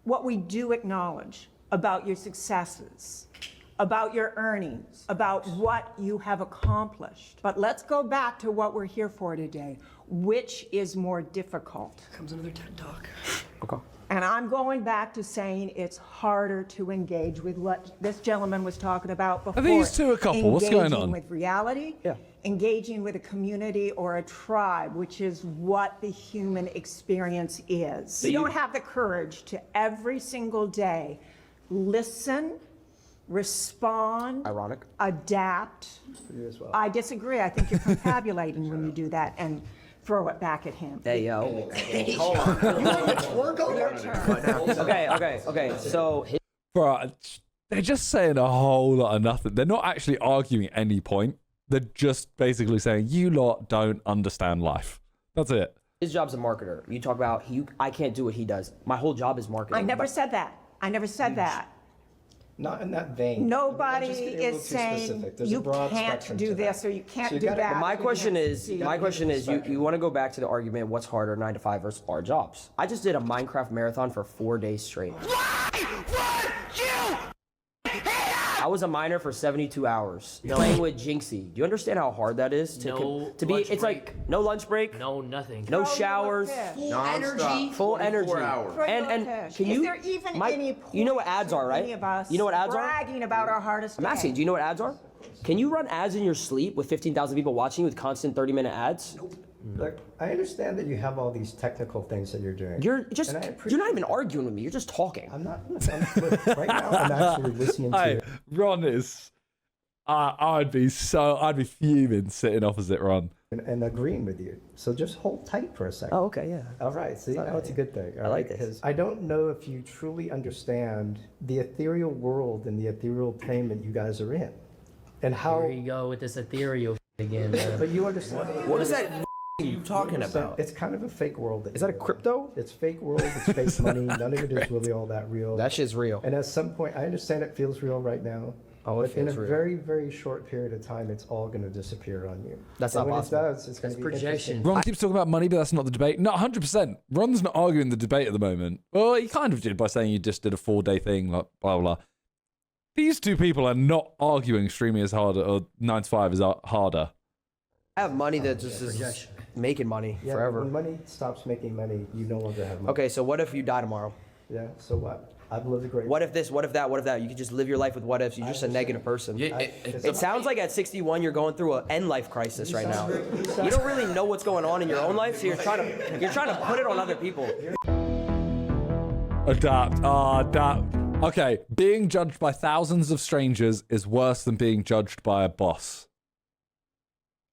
[SPEAKER 3] what we do acknowledge about your successes, about your earnings, about what you have accomplished. But let's go back to what we're here for today. Which is more difficult?
[SPEAKER 4] Comes another TED Talk.
[SPEAKER 2] Okay.
[SPEAKER 3] And I'm going back to saying it's harder to engage with what this gentleman was talking about before.
[SPEAKER 1] these two a couple? What's going on?
[SPEAKER 3] Engaging with reality, engaging with a community or a tribe, which is what the human experience is. You don't have the courage to every single day listen, respond,
[SPEAKER 2] Ironic.
[SPEAKER 3] adapt.
[SPEAKER 10] You as well.
[SPEAKER 3] I disagree. I think you're confabulating when you do that and throw it back at him.
[SPEAKER 2] Hey, yo.
[SPEAKER 12] Okay.
[SPEAKER 2] Okay. So,
[SPEAKER 1] Bro, they're just saying a whole lot of nothing. They're not actually arguing any point. They're just basically saying, you lot don't understand life. That's it.
[SPEAKER 2] his job's a marketer. You talk about, I can't do what he does. My whole job is marketing.
[SPEAKER 3] I never said that. I never said that.
[SPEAKER 10] Not in that vein.
[SPEAKER 3] Nobody
[SPEAKER 10] Just getting a little
[SPEAKER 3] is
[SPEAKER 10] too
[SPEAKER 3] saying
[SPEAKER 10] specific. There's a
[SPEAKER 3] you
[SPEAKER 10] broad
[SPEAKER 3] can't
[SPEAKER 10] spectrum
[SPEAKER 3] do
[SPEAKER 10] to
[SPEAKER 3] this
[SPEAKER 10] that.
[SPEAKER 3] or you can't
[SPEAKER 10] So you
[SPEAKER 3] do
[SPEAKER 10] gotta-
[SPEAKER 3] that.
[SPEAKER 10] But
[SPEAKER 2] My
[SPEAKER 3] You
[SPEAKER 2] question
[SPEAKER 3] can't
[SPEAKER 2] is,
[SPEAKER 3] see.
[SPEAKER 2] you want to go back to the argument, what's harder, 9 to 5 versus our jobs? I just did a Minecraft marathon for 4 days straight. I was a miner for 72 hours, playing with Jinxie. Do you understand how hard that is?
[SPEAKER 9] No
[SPEAKER 2] to be,
[SPEAKER 9] lunch
[SPEAKER 2] it's
[SPEAKER 9] break.
[SPEAKER 2] like no lunch break,
[SPEAKER 9] No, nothing.
[SPEAKER 2] no
[SPEAKER 3] Throw you a
[SPEAKER 2] showers,
[SPEAKER 3] fish.
[SPEAKER 2] full energy.
[SPEAKER 3] Throw you a
[SPEAKER 2] And
[SPEAKER 3] fish.
[SPEAKER 2] can
[SPEAKER 3] Is
[SPEAKER 2] you,
[SPEAKER 3] there even
[SPEAKER 2] Mike,
[SPEAKER 3] any
[SPEAKER 2] you know what
[SPEAKER 3] point
[SPEAKER 2] ads
[SPEAKER 3] to
[SPEAKER 2] are, right?
[SPEAKER 3] any of us
[SPEAKER 2] You know what ads are?
[SPEAKER 3] bragging about our hardest
[SPEAKER 2] I'm asking,
[SPEAKER 3] day?
[SPEAKER 2] do you know what ads are? Can you run ads in your sleep with 15,000 people watching you with constant 30-minute ads?
[SPEAKER 10] Nope. Look, I understand that you have all these technical things that you're doing.
[SPEAKER 2] You're not even arguing with me. You're just talking.
[SPEAKER 10] I'm not. Look, right now, I'm actually listening to you.
[SPEAKER 1] Ron is. I'd be fuming sitting opposite Ron.
[SPEAKER 10] And agreeing with you. So just hold tight for a second.
[SPEAKER 2] Oh, okay, yeah.
[SPEAKER 10] All right, see, now it's a good thing.
[SPEAKER 2] I like this.
[SPEAKER 10] Because I don't know if you truly understand the ethereal world and the ethereal plane that you guys are in. And how...
[SPEAKER 9] Here you go with this ethereal again, man.
[SPEAKER 10] But you understand...
[SPEAKER 7] What is that you talking about?
[SPEAKER 10] It's kind of a fake world.
[SPEAKER 2] Is that a crypto?
[SPEAKER 10] It's fake world, it's fake money, none of it is really all that real.
[SPEAKER 2] That shit's real.
[SPEAKER 10] And at some point, I understand it feels real right now.
[SPEAKER 2] Oh, it
[SPEAKER 10] but in a
[SPEAKER 2] feels real.
[SPEAKER 10] very, very short period of time, it's all going to disappear on you.
[SPEAKER 2] That's
[SPEAKER 10] and
[SPEAKER 2] not
[SPEAKER 10] when
[SPEAKER 2] possible.
[SPEAKER 10] it does, it's going to be
[SPEAKER 9] projection.
[SPEAKER 1] Ron keeps talking about money, but that's not the debate. No, 100%. Ron's not arguing the debate at the moment. Well, he kind of did by saying you just did a 4-day thing, like blah, blah, blah. These two people are not arguing streaming is harder or 9 to 5 is harder.
[SPEAKER 2] I have money that just is making money forever.
[SPEAKER 10] When money stops making money, you no longer have money.
[SPEAKER 2] Okay, so what if you die tomorrow?
[SPEAKER 10] Yeah, so what? I've lived a great life.
[SPEAKER 2] What if this, what if that, what if that? You could just live your life with what ifs. You're just a negative person. It sounds like at 61 you're going through an end life crisis right now. You don't really know what's going on in your own life, so you're trying to put it on other people.
[SPEAKER 1] Adapt. Okay, being judged by thousands of strangers is worse than being judged by a boss.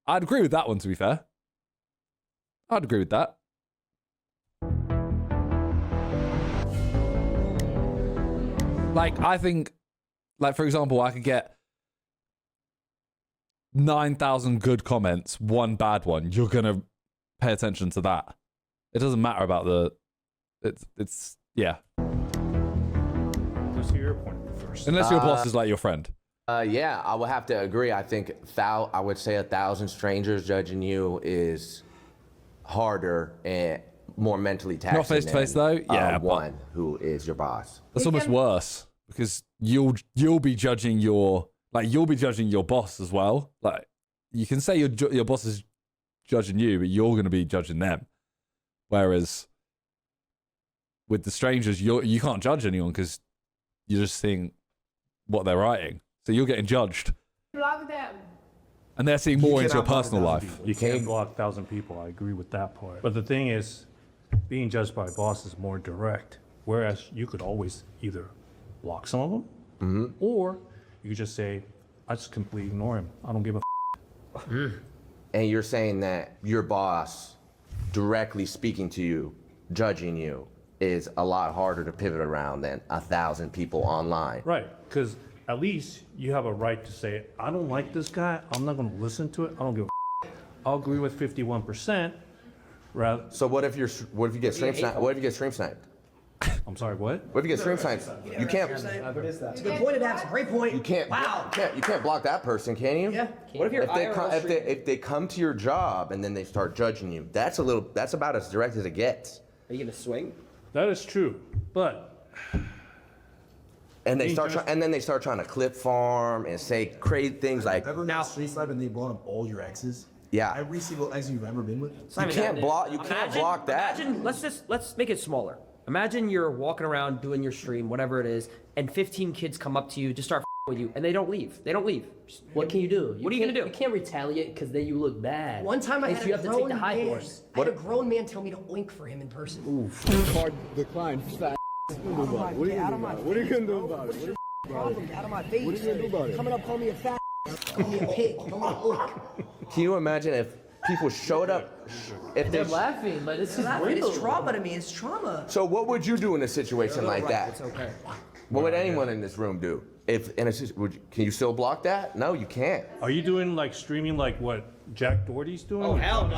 [SPEAKER 1] I'd agree with that one, to be fair. I'd agree with that. Like, I think, like, for example, I could get 9,000 good comments, 1 bad one. You're going to pay attention to that. It doesn't matter about the... It's yeah.
[SPEAKER 13] Let's hear your point first.
[SPEAKER 1] Unless your boss is like your friend.
[SPEAKER 7] Yeah, I would have to agree. I think I would say 1,000 strangers judging you is harder and more mentally taxing.
[SPEAKER 1] Not face to face though. Yeah,
[SPEAKER 7] one who is your boss.
[SPEAKER 1] That's almost worse because you'll be judging your boss as well. Like you can say your boss is judging you, but you're going to be judging them. Whereas with the strangers, you can't judge anyone because you're just seeing what they're writing. So you're getting judged.
[SPEAKER 6] Block them.
[SPEAKER 1] And they're seeing more into your personal life.
[SPEAKER 13] You can't block 1,000 people. I agree with that part. But the thing is, being judged by a boss is more direct. Whereas you could always either block some of them, or you could just say, I just completely ignore him. I don't give a
[SPEAKER 7] And you're saying that your boss directly speaking to you, judging you, is a lot harder to pivot around than 1,000 people online.
[SPEAKER 13] Right, because at least you have a right to say, I don't like this guy, I'm not gonna listen to it, I don't give a I'll agree with 51%. Rather.
[SPEAKER 7] So what if you get stream sniped? What if you get stream sniped?
[SPEAKER 13] I'm sorry, what?
[SPEAKER 7] What if you get stream sniped? You can't.
[SPEAKER 4] What is that? It's a good point, Adams. Great point.
[SPEAKER 7] You can't. Wow. You can't block that person, can you?
[SPEAKER 4] Yeah.
[SPEAKER 2] What if you're
[SPEAKER 7] if they come to your job and then they start judging you? That's about as direct as it gets.
[SPEAKER 2] Are you gonna swing?
[SPEAKER 13] That is true, but.
[SPEAKER 7] And they start and then they start trying to clip farm and say crazy things like.
[SPEAKER 12] Ever now street snipe and they blown up all your exes?
[SPEAKER 7] Yeah.
[SPEAKER 12] Every single ex you've ever been with.
[SPEAKER 7] You can't block. You can't block that.
[SPEAKER 2] Imagine. Let's make it smaller. Imagine you're walking around doing your stream, whatever it is, and 15 kids come up to you, just start with you, and they don't leave.
[SPEAKER 9] What can you do?
[SPEAKER 2] What are you gonna do?
[SPEAKER 9] You can't retaliate because then you look bad.
[SPEAKER 4] One time I had
[SPEAKER 9] you
[SPEAKER 4] a
[SPEAKER 9] have to take
[SPEAKER 4] grown
[SPEAKER 9] the high
[SPEAKER 4] man.
[SPEAKER 9] horse.
[SPEAKER 4] I had a grown man tell me to oink for him in person.
[SPEAKER 14] Hard decline. Fat. What are you gonna do about it? What are you gonna do about it?
[SPEAKER 4] Problem, get out of my face.
[SPEAKER 14] What are you gonna do about it?
[SPEAKER 4] Coming up, call me a fat. Call me a pig. Call me an oink.
[SPEAKER 7] Can you imagine if people showed up? If
[SPEAKER 9] They're laughing, but it's just real.
[SPEAKER 4] It's trauma to me. It's trauma.
[SPEAKER 7] So what would you do in a situation like that?
[SPEAKER 2] It's okay.
[SPEAKER 7] What would anyone in this room do? If in a can you still block that? No, you can't.
[SPEAKER 13] Are you doing like streaming like what Jack Doherty's doing?
[SPEAKER 2] Oh hell no!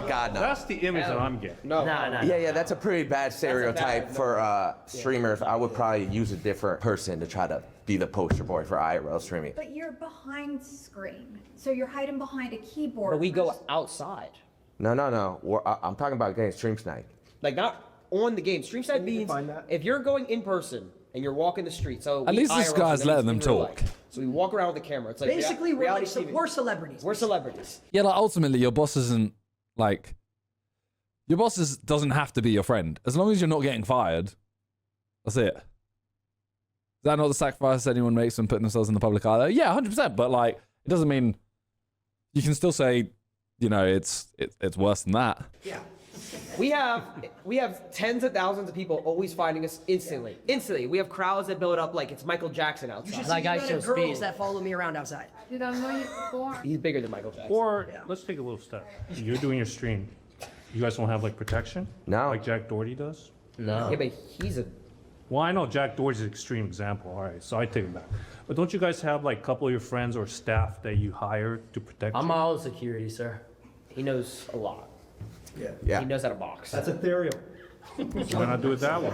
[SPEAKER 7] God no.
[SPEAKER 13] That's the image that I'm getting.
[SPEAKER 2] No.
[SPEAKER 7] Yeah, that's a pretty bad stereotype for streamers. I would probably use a different person to try to be the poster boy for IRL streaming.
[SPEAKER 11] But you're behind screen, so you're hiding behind a keyboard.
[SPEAKER 2] But we go outside.
[SPEAKER 7] No. I'm talking about getting stream sniped.
[SPEAKER 2] Like not on the game. Stream side means if you're going in person and you're walking the street. So
[SPEAKER 1] at least this guy's letting them talk.
[SPEAKER 2] So we walk around with the camera. It's like
[SPEAKER 4] basically
[SPEAKER 2] reality
[SPEAKER 4] TV. We're celebrities.
[SPEAKER 2] We're celebrities.
[SPEAKER 1] Yeah, like ultimately your boss isn't like your boss doesn't have to be your friend as long as you're not getting fired. That's it. that not the sacrifice anyone makes when putting themselves in the public eye? Yeah, 100%. But like, it doesn't mean you can still say, you know, it's worse than that.
[SPEAKER 2] Yeah. We have tens of thousands of people always finding us instantly. Instantly. We have crowds that build up like it's Michael Jackson outside.
[SPEAKER 4] You should see the amount of girls that follow me around outside.
[SPEAKER 6] Did I know you before?
[SPEAKER 2] He's bigger than Michael Jackson.
[SPEAKER 13] Or let's take a little step. You're doing your stream. You guys don't have like protection?
[SPEAKER 7] No.
[SPEAKER 13] Like Jack Doherty does?
[SPEAKER 8] No.
[SPEAKER 2] Yeah, but he's a...
[SPEAKER 13] Well, I know Jack Doherty's an extreme example. All right, so I take it back. But don't you guys have like a couple of your friends or staff that you hire to protect you?
[SPEAKER 8] I'm my own security, sir.
[SPEAKER 2] He knows a lot.
[SPEAKER 7] Yeah.
[SPEAKER 2] He knows how to box.
[SPEAKER 10] That's ethereal.
[SPEAKER 13] Why not do it that way?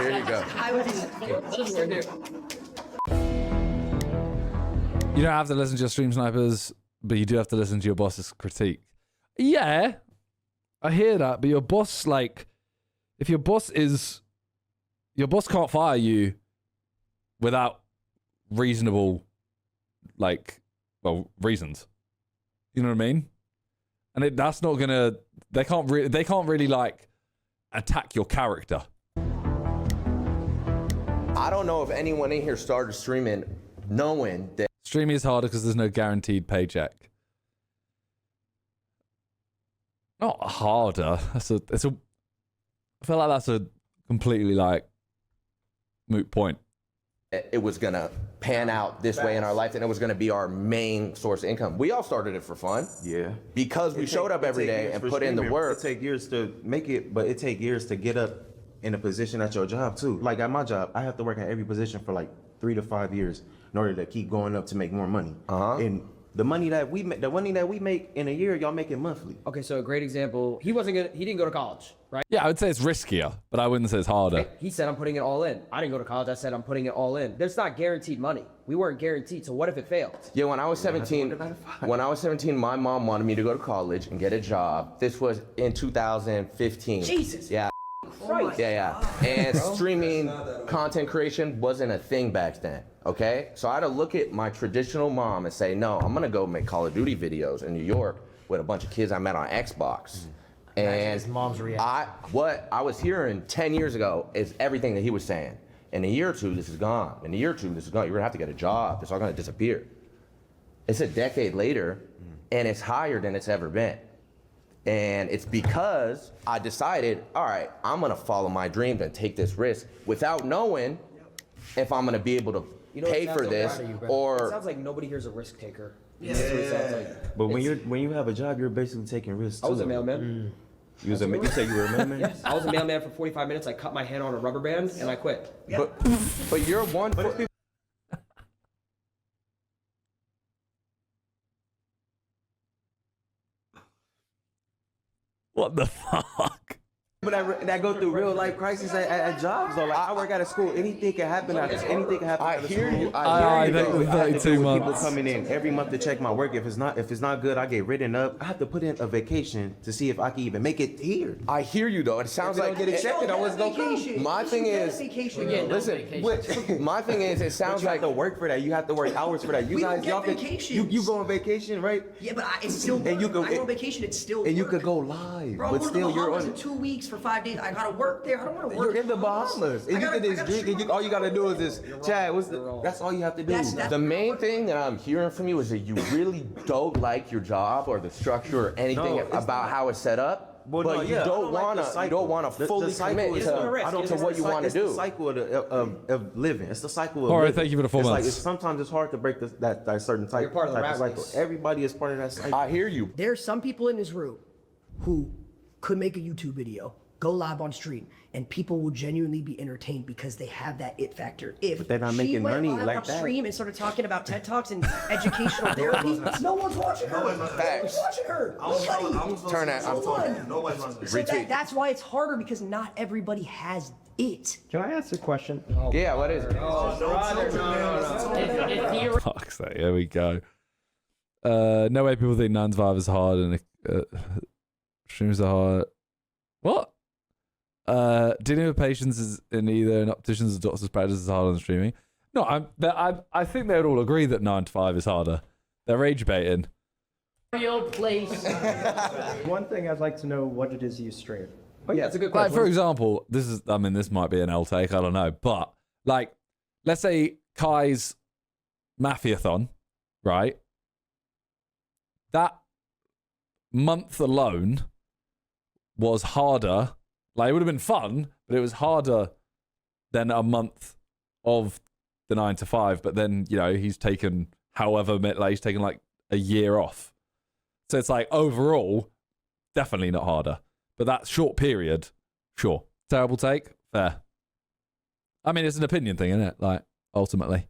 [SPEAKER 7] Here you go.
[SPEAKER 1] You don't have to listen to your stream snipers, but you do have to listen to your boss's critique. Yeah, I hear that, but your boss, like, if your boss can't fire you without reasonable, like, well, reasons. You know what I mean? And that's not gonna. They can't really like attack your character.
[SPEAKER 7] I don't know if anyone in here started streaming knowing that
[SPEAKER 1] Streaming is harder because there's no guaranteed paycheck. Not harder. I feel like that's a completely like moot point.
[SPEAKER 7] it was gonna pan out this way in our life, and it was gonna be our main source of income. We all started it for fun.
[SPEAKER 15] Yeah.
[SPEAKER 7] Because we showed up every day and put in the work.
[SPEAKER 15] It take years to make it, but it take years to get up in a position at your job too. Like at my job, I have to work at every position for like 3 to 5 years in order to keep going up to make more money. And the money that we make in a year, y'all make it monthly.
[SPEAKER 2] Okay, so a great example. He didn't go to college, right?
[SPEAKER 1] Yeah, I would say it's riskier, but I wouldn't say it's harder.
[SPEAKER 2] He said, I'm putting it all in. I didn't go to college. I said, I'm putting it all in. There's not guaranteed money. We weren't guaranteed. So what if it failed?
[SPEAKER 7] Yeah, when I was 17, my mom wanted me to go to college and get a job. This was in 2015.
[SPEAKER 2] Jesus.
[SPEAKER 7] Yeah.
[SPEAKER 2] Christ.
[SPEAKER 7] Yeah. And streaming content creation wasn't a thing back then. Okay? So I had to look at my traditional mom and say, no, I'm gonna go make Call of Duty videos in New York with a bunch of kids I met on Xbox. And
[SPEAKER 8] his mom's reaction.
[SPEAKER 7] What I was hearing 10 years ago is everything that he was saying. In a year or two, this is gone. In a year or two, this is gone. You're gonna have to get a job. It's all gonna disappear. It's a decade later, and it's higher than it's ever been. And it's because I decided, all right, I'm gonna follow my dreams and take this risk without knowing if I'm gonna be able to pay for this or.
[SPEAKER 2] It sounds like nobody here's a risk taker.
[SPEAKER 15] Yeah. But when you have a job, you're basically taking risks too.
[SPEAKER 2] I was a mailman.
[SPEAKER 15] You said you were a mailman?
[SPEAKER 2] Yes, I was a mailman for 45 minutes. I cut my hand on a rubber band and I quit.
[SPEAKER 7] But you're one.
[SPEAKER 1] What the fuck?
[SPEAKER 15] But that go through real life crises at jobs though. Like I work at a school, anything can happen. Anything can happen.
[SPEAKER 7] I hear you.
[SPEAKER 15] I
[SPEAKER 1] think it was 32 months.
[SPEAKER 15] People coming in every month to check my work. If it's not good, I get written up. I have to put in a vacation to see if I can even make it here.
[SPEAKER 7] I hear you though. It sounds like
[SPEAKER 15] get accepted. I was gonna come.
[SPEAKER 7] My thing is, listen. My thing is, it sounds like
[SPEAKER 15] you have to work for that. You have to work hours for that. You guys, y'all you go on vacation, right?
[SPEAKER 4] Yeah, but it's still.
[SPEAKER 15] And you go.
[SPEAKER 4] I go on vacation. It's still.
[SPEAKER 15] And you could go live,
[SPEAKER 4] Bro,
[SPEAKER 15] but still you're on.
[SPEAKER 4] In 2 weeks for 5 days. I gotta work there. I don't want to work.
[SPEAKER 15] You're in the Bahamas, and you can just drink, and all you gotta do is this. Chad, that's all you have to do.
[SPEAKER 7] The main thing that I'm hearing from you is that you really don't like your job or the structure or anything about how it's set up. But you don't wanna fully commit to what you want to do.
[SPEAKER 15] It's the cycle of living. It's the cycle of
[SPEAKER 1] All right,
[SPEAKER 15] living.
[SPEAKER 1] thank you for the 4 months.
[SPEAKER 15] Sometimes it's hard to break that certain type of cycle. Everybody is part of that cycle.
[SPEAKER 7] I hear you.
[SPEAKER 4] There's some people in this room who could make a YouTube video, go live on stream, and people will genuinely be entertained because they have that it factor. If
[SPEAKER 15] they're not making money like
[SPEAKER 4] on
[SPEAKER 15] that.
[SPEAKER 4] stream and started talking about TED Talks and educational therapy, no one's watching her. Nobody's watching her.
[SPEAKER 7] Turn that.
[SPEAKER 4] So that's why it's harder, because not everybody has it.
[SPEAKER 10] Can I ask a question?
[SPEAKER 7] Yeah, what is it?
[SPEAKER 1] Fuck's sake, here we go. No way people think 9 to 5 is hard and streams are hard. What? Dealing with patients is in either an optician's or doctor's practice is harder than streaming. No, I think they would all agree that 9 to 5 is harder. They're rage baiting.
[SPEAKER 9] Real place.
[SPEAKER 10] One thing I'd like to know what it is you stream.
[SPEAKER 2] Oh yeah, that's a good
[SPEAKER 1] Like
[SPEAKER 2] question.
[SPEAKER 1] for example, this might be an L take, I don't know, but like let's say Kai's Mafiathon, right? That month alone was harder. Like, it would have been fun, but it was harder than a month of the 9 to 5. But then, you know, he's taken he's taken like a year off. So it's like overall, definitely not harder. But that short period, sure. Terrible take, fair. I mean, it's an opinion thing, isn't it? Like, ultimately.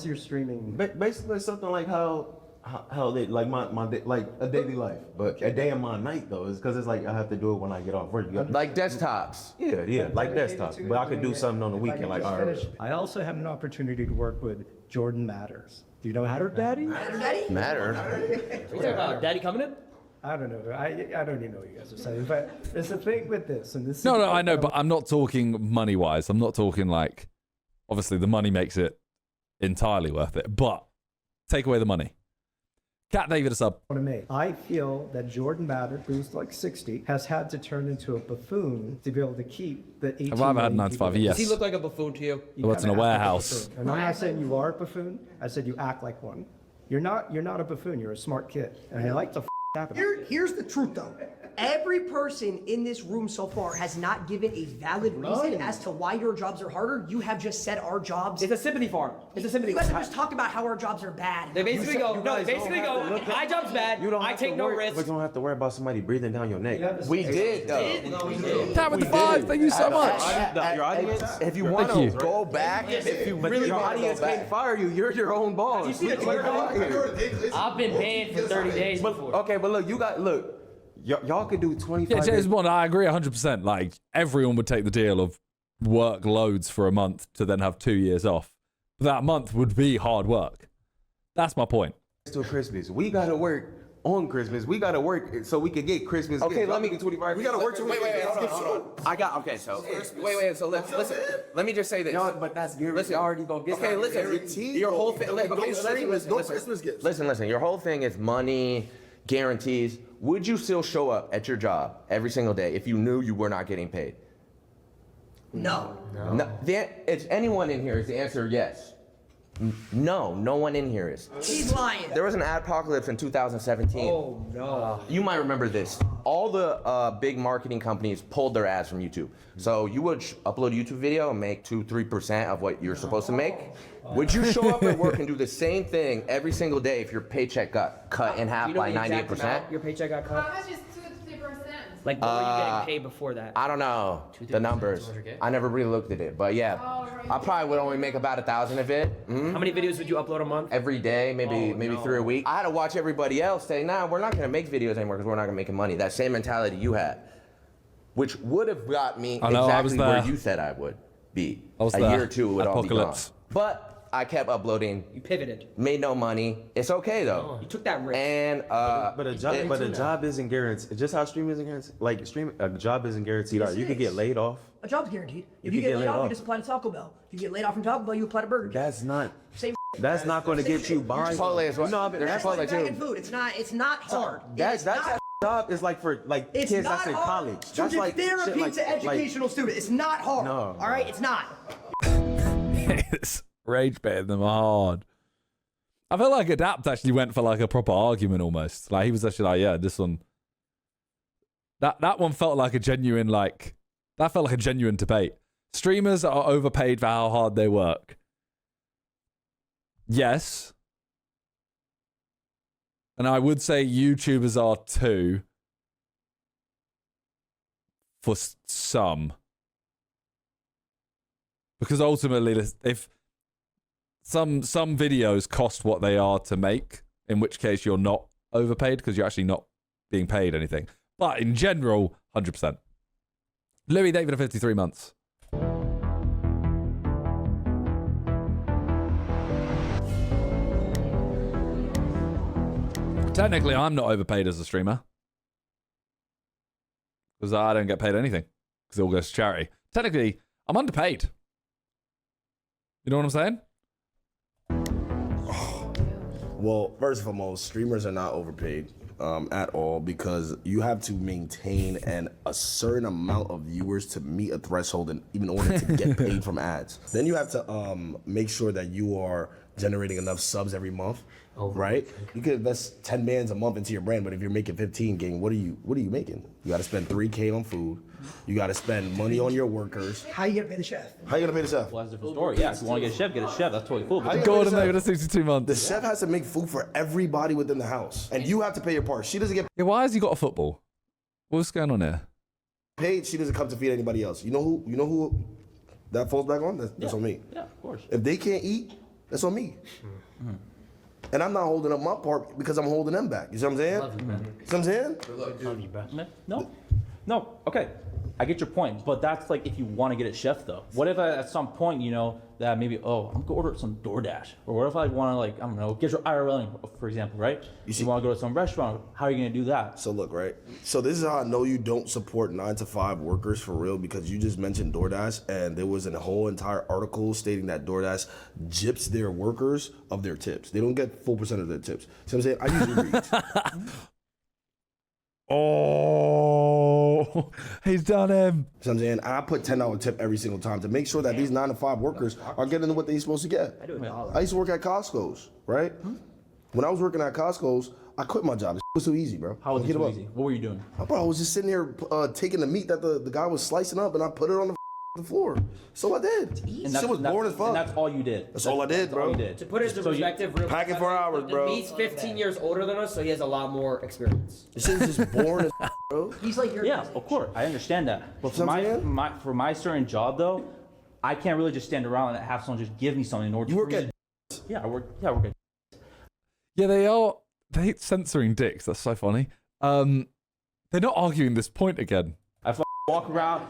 [SPEAKER 10] You're streaming.
[SPEAKER 15] Basically, something like how they like my day, like a daily life, but a day of my night though is because it's like I have to do it when I get off work.
[SPEAKER 7] Like desktops.
[SPEAKER 15] Yeah, like desktops. But I could do something on the weekend, like all right.
[SPEAKER 10] I also have an opportunity to work with Jordan Matters. Do you know Matter Daddy?
[SPEAKER 7] Matter.
[SPEAKER 9] You talking about Daddy coming in?
[SPEAKER 10] I don't know. I don't even know what you guys are saying, but there's a thing with this, and this.
[SPEAKER 1] No, I know, but I'm not talking money wise. I'm not talking like, obviously the money makes it entirely worth it, but take away the money. Cat David a sub.
[SPEAKER 10] I feel that Jordan Matter, who's like 60, has had to turn into a buffoon to be able to keep the 18.
[SPEAKER 1] Have I ever had 9 to 5? Yes.
[SPEAKER 9] Does he look like a buffoon to you?
[SPEAKER 1] What's in a warehouse?
[SPEAKER 10] And I'm not saying you are a buffoon. I said you act like one. You're not a buffoon. You're a smart kid, and I like to happen.
[SPEAKER 4] Here's the truth, though. Every person in this room so far has not given a valid reason as to why your jobs are harder. You have just said our jobs.
[SPEAKER 9] It's a sympathy farm. It's a sympathy
[SPEAKER 4] farm. You guys
[SPEAKER 9] farm.
[SPEAKER 4] have just talked about how our jobs are bad.
[SPEAKER 9] They basically go, my job's bad. I take no risk.
[SPEAKER 15] But you don't have to worry about somebody breathing down your neck.
[SPEAKER 7] We did, though.
[SPEAKER 1] Cat with the 5, thank you so much.
[SPEAKER 15] Your audience,
[SPEAKER 7] if you want to go back, if you really
[SPEAKER 15] your
[SPEAKER 7] want to
[SPEAKER 15] audience
[SPEAKER 7] go back.
[SPEAKER 15] can't fire you. You're your own boss.
[SPEAKER 9] You see the Twitter? I've been banned for 30 days before.
[SPEAKER 15] Okay, but look. Y'all could do 25.
[SPEAKER 1] Yeah, James Bond, I agree 100%. Like, everyone would take the deal of work loads for a month to then have 2 years off. But that month would be hard work. That's my point.
[SPEAKER 15] Till Christmas. We got to work on Christmas. We got to work so we could get Christmas.
[SPEAKER 7] Okay, let me
[SPEAKER 15] get 25. We got to work till
[SPEAKER 7] Wait, hold on. Okay, so wait, so listen. Let me just say this.
[SPEAKER 15] But that's good.
[SPEAKER 7] Listen,
[SPEAKER 15] already gonna get.
[SPEAKER 7] Okay, listen. Your whole thing. Listen. Your whole thing is money, guarantees. Would you still show up at your job every single day if you knew you were not getting paid?
[SPEAKER 4] No.
[SPEAKER 7] It's anyone in here is the answer yes. No one in here is.
[SPEAKER 4] He's lying.
[SPEAKER 7] There was an adpocalypse in 2017.
[SPEAKER 9] Oh no.
[SPEAKER 7] You might remember this. All the big marketing companies pulled their ads from YouTube. So you would upload a YouTube video and make 2-3% of what you're supposed to make. Would you show up at work and do the same thing every single day if your paycheck got cut in half by 98%?
[SPEAKER 9] Your paycheck got cut?
[SPEAKER 6] How much is 2-3%?
[SPEAKER 9] Like, what were you getting paid before that?
[SPEAKER 7] I don't know the numbers. I never really looked at it, but yeah, I probably would only make about 1,000 of it.
[SPEAKER 9] How many videos would you upload a month?
[SPEAKER 7] Every day, maybe 3 a week. I had to watch everybody else say, nah, we're not gonna make videos anymore because we're not gonna make money. That same mentality you had, which would have got me exactly where you said I would be. A year or two would all be gone. But I kept uploading.
[SPEAKER 9] You pivoted.
[SPEAKER 7] Made no money. It's okay though.
[SPEAKER 9] You took that risk.
[SPEAKER 7] And
[SPEAKER 15] but a job isn't guaranteed. Just how streaming isn't guaranteed. Like a job isn't guaranteed.
[SPEAKER 4] Yes,
[SPEAKER 15] you could get laid off.
[SPEAKER 4] A job's guaranteed. If you get laid off, you just apply to Taco Bell. If you get laid off from Taco Bell, you apply to Burger King.
[SPEAKER 15] That's not.
[SPEAKER 4] Same.
[SPEAKER 15] That's not going to get you by.
[SPEAKER 7] Chipotle as well.
[SPEAKER 15] No, but
[SPEAKER 4] That's like bagging food. It's not hard.
[SPEAKER 15] That job is like for kids that's in college.
[SPEAKER 4] To give therapy to educational students. It's not hard.
[SPEAKER 15] No.
[SPEAKER 4] All right, it's not.
[SPEAKER 1] It's rage baiting them hard. I feel like Adapt actually went for like a proper argument almost. Like he was actually like, yeah, this one. That one felt like a genuine that felt like a genuine debate. Streamers are overpaid for how hard they work. Yes. And I would say YouTubers are too. For some. Because ultimately, if some videos cost what they are to make, in which case you're not overpaid because you're actually not being paid anything. But in general, 100%. Louis David of 53 months. Technically, I'm not overpaid as a streamer. Because I don't get paid anything. Because it all goes to charity. Technically, I'm underpaid. You know what I'm saying?
[SPEAKER 12] Well, first and foremost, streamers are not overpaid. at all because you have to maintain a certain amount of viewers to meet a threshold in order to get paid from ads. Then you have to make sure that you are generating enough subs every month, right? You could invest 10 bands a month into your brand, but if you're making 15, gang, what are you making? You got to spend $3K on food. You got to spend money on your workers.
[SPEAKER 4] How you gonna pay the chef?
[SPEAKER 12] How you gonna pay the chef?
[SPEAKER 16] Well, that's a different story. Yeah, if you want to get a chef, that's totally cool. But
[SPEAKER 1] Go on and make it 62 months.
[SPEAKER 12] The chef has to make food for everybody within the house, and you have to pay your part. She doesn't get
[SPEAKER 1] why has he got a football? What's going on here?
[SPEAKER 12] paid. She doesn't come to feed anybody else. You know who that falls back on? That's on me.
[SPEAKER 16] Yeah, of course.
[SPEAKER 12] If they can't eat, that's on me.
[SPEAKER 16] Mm-hmm.
[SPEAKER 12] And I'm not holding up my part because I'm holding them back. You see what I'm saying?
[SPEAKER 16] Love you, man.
[SPEAKER 12] You see what I'm saying?
[SPEAKER 16] No, okay. I get your point, but that's like if you want to get a chef though. What if at some point, that maybe, I'm gonna order some DoorDash? Or what if I want to I don't know, get your IRL, for example, right? You want to go to some restaurant, how are you gonna do that?
[SPEAKER 12] So look, right? So this is how I know you don't support 9-to-5 workers for real, because you just mentioned DoorDash, and there was a whole entire article stating that DoorDash gyps their workers of their tips. They don't get full percent of their tips. See what I'm saying? I use Uber Eats.
[SPEAKER 1] Oh, he's done him.
[SPEAKER 12] So I'm saying I put $10 tip every single time to make sure that these 9-to-5 workers are getting what they're supposed to get. I used to work at Costco's, right? When I was working at Costco's, I quit my job. It was so easy, bro.
[SPEAKER 16] How was it so easy? What were you doing?
[SPEAKER 12] Bro, I was just sitting there taking the meat that the guy was slicing up, and I put it on the floor. So I did. Shit was boring as fuck.
[SPEAKER 16] And that's all you did.
[SPEAKER 12] That's all I did, bro.
[SPEAKER 16] All you did.
[SPEAKER 8] To put it into perspective, real
[SPEAKER 12] pack it for hours, bro.
[SPEAKER 8] He's 15 years older than us, so he has a lot more experience.
[SPEAKER 12] This shit is just boring as bro.
[SPEAKER 4] He's like your
[SPEAKER 16] of course. I understand that. But for my certain job though, I can't really just stand around and have someone just give me something in order to.
[SPEAKER 12] You work at.
[SPEAKER 16] Yeah, I work at.
[SPEAKER 1] Yeah, they hate censoring dicks. That's so funny. They're not arguing this point again.
[SPEAKER 16] I walk around,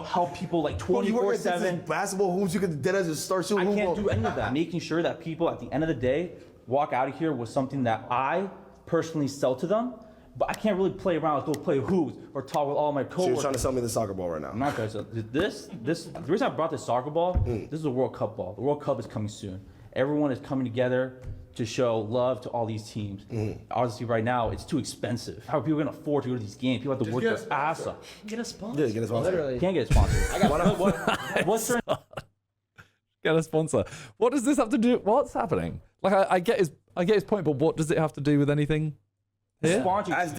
[SPEAKER 16] help people like 24/7.
[SPEAKER 12] Basketball hoops, you could dead as a start shooting.
[SPEAKER 16] I can't do any of that. Making sure that people at the end of the day walk out of here with something that I personally sell to them, but I can't really play around, go play hoops or talk with all my coworkers.
[SPEAKER 12] So you're trying to sell me the soccer ball right now?
[SPEAKER 16] I'm not trying to sell this. The reason I brought this soccer ball, this is a World Cup ball. The World Cup is coming soon. Everyone is coming together to show love to all these teams. Obviously, right now, it's too expensive. How are people going to afford to go to these games? People have to work their ass off.
[SPEAKER 4] Get a sponsor.
[SPEAKER 12] Yeah, get a sponsor.
[SPEAKER 16] Literally. Can't get a sponsor. What's your...
[SPEAKER 1] Get a sponsor. What does this have to do? What's happening? Like, I get his point, but what does it have to do with anything here?
[SPEAKER 16] Sponsor.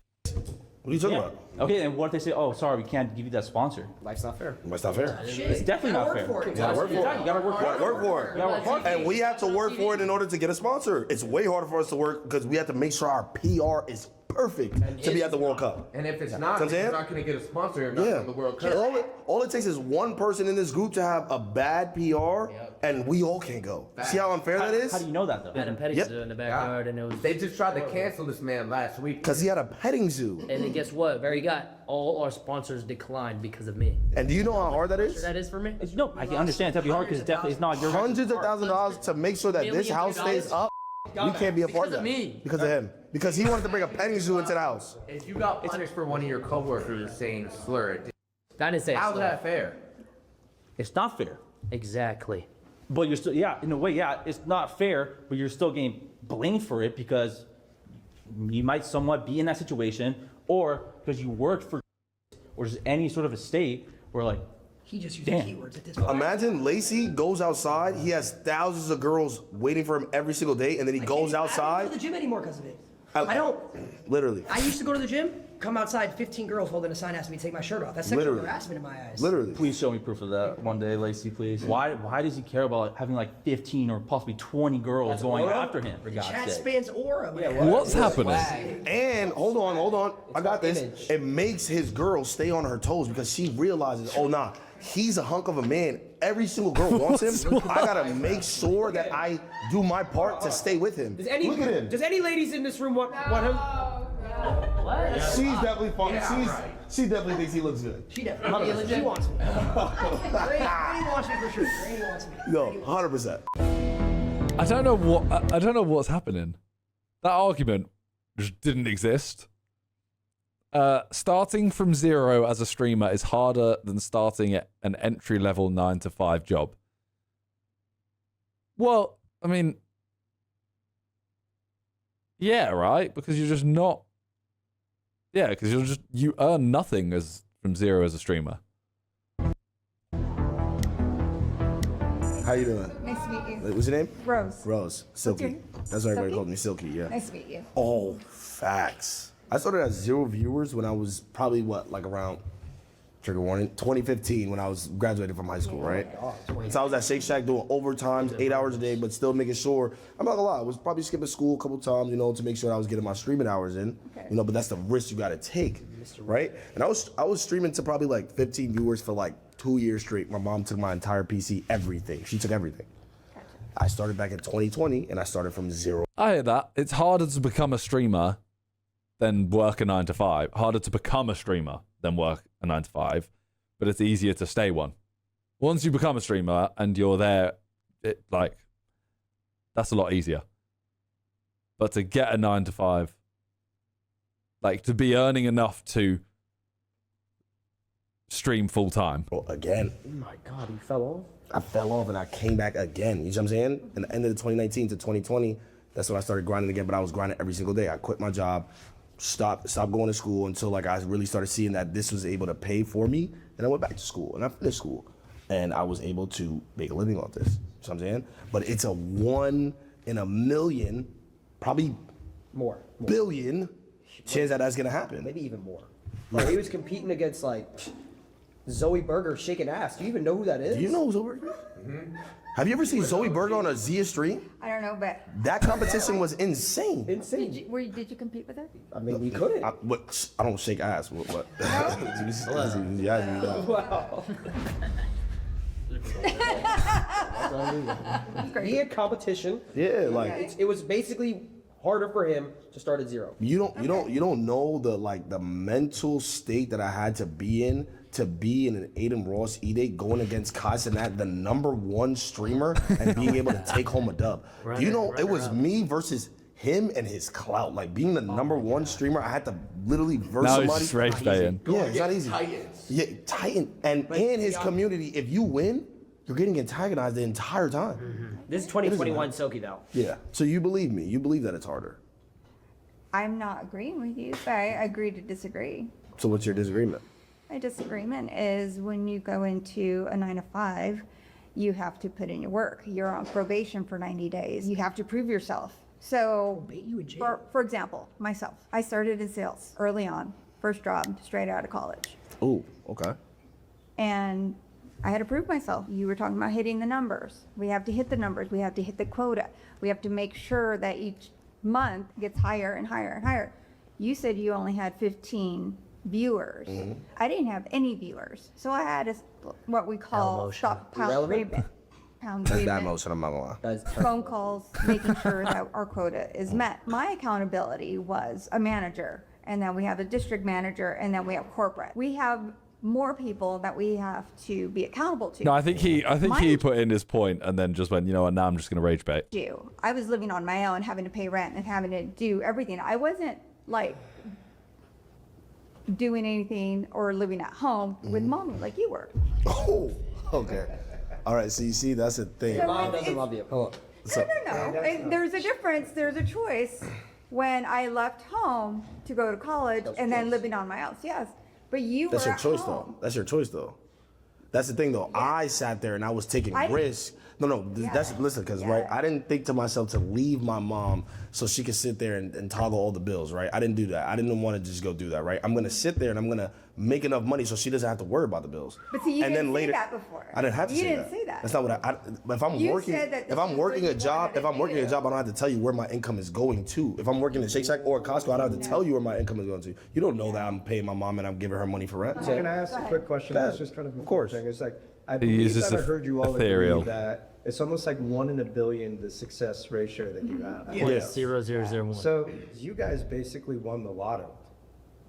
[SPEAKER 12] What are you talking about?
[SPEAKER 16] Okay, and what if they say, oh, sorry, we can't give you that sponsor?
[SPEAKER 8] Life's not fair.
[SPEAKER 12] Life's not fair.
[SPEAKER 16] It's definitely not fair.
[SPEAKER 12] You gotta work for it.
[SPEAKER 16] You gotta work for it.
[SPEAKER 12] And we have to work for it in order to get a sponsor. It's way harder for us to work because we have to make sure our PR is perfect to be at the World Cup.
[SPEAKER 17] And if it's not, you're not going to get a sponsor and not from the World Cup.
[SPEAKER 12] All it takes is one person in this group to have a bad PR, and we all can't go. See how unfair that is?
[SPEAKER 16] How do you know that, though?
[SPEAKER 9] Had a petting zoo in the backyard, and it was.
[SPEAKER 17] They just tried to cancel this man last week.
[SPEAKER 12] Because he had a petting zoo.
[SPEAKER 9] And then guess what? All our sponsors declined because of me.
[SPEAKER 12] And do you know how hard that is?
[SPEAKER 9] That is for me?
[SPEAKER 16] No, I can understand it's definitely hard because it's not your
[SPEAKER 12] hundreds of thousands of dollars to make sure that this house stays up. We can't be a part of that. Because of him. Because he wanted to bring a petting zoo into the house.
[SPEAKER 17] If you got punished for one of your coworkers saying a slur,
[SPEAKER 9] I didn't say
[SPEAKER 17] how's that fair?
[SPEAKER 16] It's not fair.
[SPEAKER 9] Exactly.
[SPEAKER 16] But you're still, in a way, it's not fair, but you're still getting blamed for it because you might somewhat be in that situation, or because you worked for, or just any sort of a state where like,
[SPEAKER 4] he just used keywords at this point.
[SPEAKER 12] Imagine Lacey goes outside. He has thousands of girls waiting for him every single day, and then he goes outside.
[SPEAKER 4] I don't go to the gym anymore because of it. I don't.
[SPEAKER 12] Literally.
[SPEAKER 4] I used to go to the gym, come outside, 15 girls holding a sign asking me to take my shirt off. That's sexual
[SPEAKER 12] Literally.
[SPEAKER 4] harassment in my eyes.
[SPEAKER 12] Literally.
[SPEAKER 16] Please show me proof of that one day, Lacey, please. Why does he care about having like 15 or possibly 20 girls going after him, for God's sake?
[SPEAKER 4] Chat spans aura, man.
[SPEAKER 1] What's happening?
[SPEAKER 12] And hold on. I got this. It makes his girl stay on her toes because she realizes, he's a hunk of a man. Every single girl wants him. I gotta make sure that I do my part to stay with him. Look at him.
[SPEAKER 8] Does any ladies in this room want him?
[SPEAKER 12] She's definitely fun. She definitely thinks he looks good.
[SPEAKER 4] She definitely. She wants me. Granny wants me for sure. Granny wants me.
[SPEAKER 12] No, 100%.
[SPEAKER 1] I don't know what's happening. That argument just didn't exist. Starting from zero as a streamer is harder than starting at an entry-level 9-to-5 job. Well, yeah, right? Because you're just not Yeah, because you earn nothing from zero as a streamer.
[SPEAKER 12] How you doing?
[SPEAKER 11] Nice to meet you.
[SPEAKER 12] What's your name?
[SPEAKER 11] Rose.
[SPEAKER 12] Rose.
[SPEAKER 11] What's
[SPEAKER 12] Silky.
[SPEAKER 11] your name?
[SPEAKER 12] That's what everybody
[SPEAKER 11] Silky?
[SPEAKER 12] called me, Silky, yeah.
[SPEAKER 11] Nice to meet you.
[SPEAKER 12] Oh, facts. I started at 0 viewers when I was probably, like around, trigger warning, 2015 when I was graduating from high school, right? So I was at Shake Shack doing overtimes, 8 hours a day, but still making sure, I'm not gonna lie, I was probably skipping school a couple times, to make sure I was getting my streaming hours in, but that's the risk you gotta take, right? And I was streaming to probably like 15 viewers for like 2 years straight. My mom took my entire PC, everything. She took everything. I started back in 2020 and I started from 0.
[SPEAKER 1] I hear that. It's harder to become a streamer than work a 9 to 5. Harder to become a streamer than work a 9 to 5, but it's easier to stay one. Once you become a streamer and you're there, that's a lot easier. But to get a 9 to 5, to be earning enough to stream full time.
[SPEAKER 12] Well, again.
[SPEAKER 2] Oh my God, you fell off?
[SPEAKER 12] I fell off and I came back again. You know what I'm saying? In the end of the 2019 to 2020, that's when I started grinding again, but I was grinding every single day. I quit my job, stopped going to school until I really started seeing that this was able to pay for me. And I went back to school and I finished school. And I was able to make a living off this. You know what I'm saying? But it's a 1 in a million, probably
[SPEAKER 2] more
[SPEAKER 12] billion chance that that's gonna happen.
[SPEAKER 2] Maybe even more. Bro, he was competing against Zoe Berger shaking ass. Do you even know who that is?
[SPEAKER 12] Do you know who Zoe Berger is? Mm-hmm. Have you ever seen Zoe Berger on a Zia stream?
[SPEAKER 11] I don't know, but
[SPEAKER 12] That competition was insane.
[SPEAKER 11] did you compete with her?
[SPEAKER 2] I mean, we couldn't.
[SPEAKER 12] I don't shake ass. What?
[SPEAKER 2] Wow. He had competition.
[SPEAKER 12] Yeah,
[SPEAKER 2] it was basically harder for him to start at 0.
[SPEAKER 12] You don't know the mental state that I had to be in an Aiden Ross E-Day going against Kaizenat, the #1 streamer, and being able to take home a dub. Do you know it was me versus him and his clout? Being the #1 streamer, I had to literally verse
[SPEAKER 1] now
[SPEAKER 12] somebody.
[SPEAKER 1] He's just rage baiting.
[SPEAKER 12] Yeah, it's not easy. Yeah, Titan. And in his community, if you win, you're getting antagonized the entire time.
[SPEAKER 2] Mm-hmm. This is 2021 Silky though.
[SPEAKER 12] Yeah. So you believe me. You believe that it's harder.
[SPEAKER 11] I'm not agreeing with you, but I agree to disagree.
[SPEAKER 12] So what's your disagreement?
[SPEAKER 11] My disagreement is when you go into a 9 to 5, you have to put in your work. You're on probation for 90 days. You have to prove yourself. So, for example, myself, I started in sales early on, first job, straight out of college.
[SPEAKER 12] Oh, okay.
[SPEAKER 11] And I had to prove myself. You were talking about hitting the numbers. We have to hit the numbers. We have to hit the quota. We have to make sure that each month gets higher and higher and higher. You said you only had 15 viewers.
[SPEAKER 12] Mm-hmm.
[SPEAKER 11] I didn't have any viewers. So I had what we call stockpile treatment.
[SPEAKER 12] That's bad motion, I'm not gonna lie.
[SPEAKER 11] Phone calls, making sure that our quota is met. My accountability was a manager, and then we have a district manager, and then we have corporate. We have more people that we have to be accountable to.
[SPEAKER 1] No, I think he put in his point and then just went, you know what, now I'm just gonna rage bait.
[SPEAKER 11] I was living on my own, having to pay rent and having to do everything. I wasn't doing anything or living at home with mommy like you were.
[SPEAKER 12] Oh, okay. All right, so you see, that's the thing.
[SPEAKER 2] Your mom doesn't love you. Hold on.
[SPEAKER 11] No. There's a difference. There's a choice when I left home to go to college and then living on my own. Yes, but
[SPEAKER 12] That's your choice,
[SPEAKER 11] home.
[SPEAKER 12] though. That's your choice, though. That's the thing, though. I sat there and I was taking risks. Listen, because right, I didn't think to myself to leave my mom so she could sit there and toggle all the bills, right? I didn't do that. I didn't want to just go do that, right? I'm gonna sit there and I'm gonna make enough money so she doesn't have to worry about the bills.
[SPEAKER 11] But see, you
[SPEAKER 12] and
[SPEAKER 11] didn't
[SPEAKER 12] then later,
[SPEAKER 11] say that before.
[SPEAKER 12] I didn't have to
[SPEAKER 11] you
[SPEAKER 12] say
[SPEAKER 11] didn't
[SPEAKER 12] that.
[SPEAKER 11] say that.
[SPEAKER 12] That's not what but if I'm
[SPEAKER 11] You
[SPEAKER 12] working,
[SPEAKER 11] said that
[SPEAKER 12] if I'm working a job, I don't have to tell you where my income is going to. If I'm working at Shake Shack or Costco, I don't have to tell you where my income is going to. You don't know that I'm paying my mom and I'm giving her money for rent.
[SPEAKER 10] Can I ask a quick question? I was just trying to. Of course. It's I
[SPEAKER 1] He
[SPEAKER 10] believe
[SPEAKER 1] uses
[SPEAKER 10] that I heard you all
[SPEAKER 1] ethereal.
[SPEAKER 10] agree that it's almost like 1 in a billion the success ratio that you have.
[SPEAKER 9] Yeah. 0.0001.
[SPEAKER 10] So you guys basically won the lotto.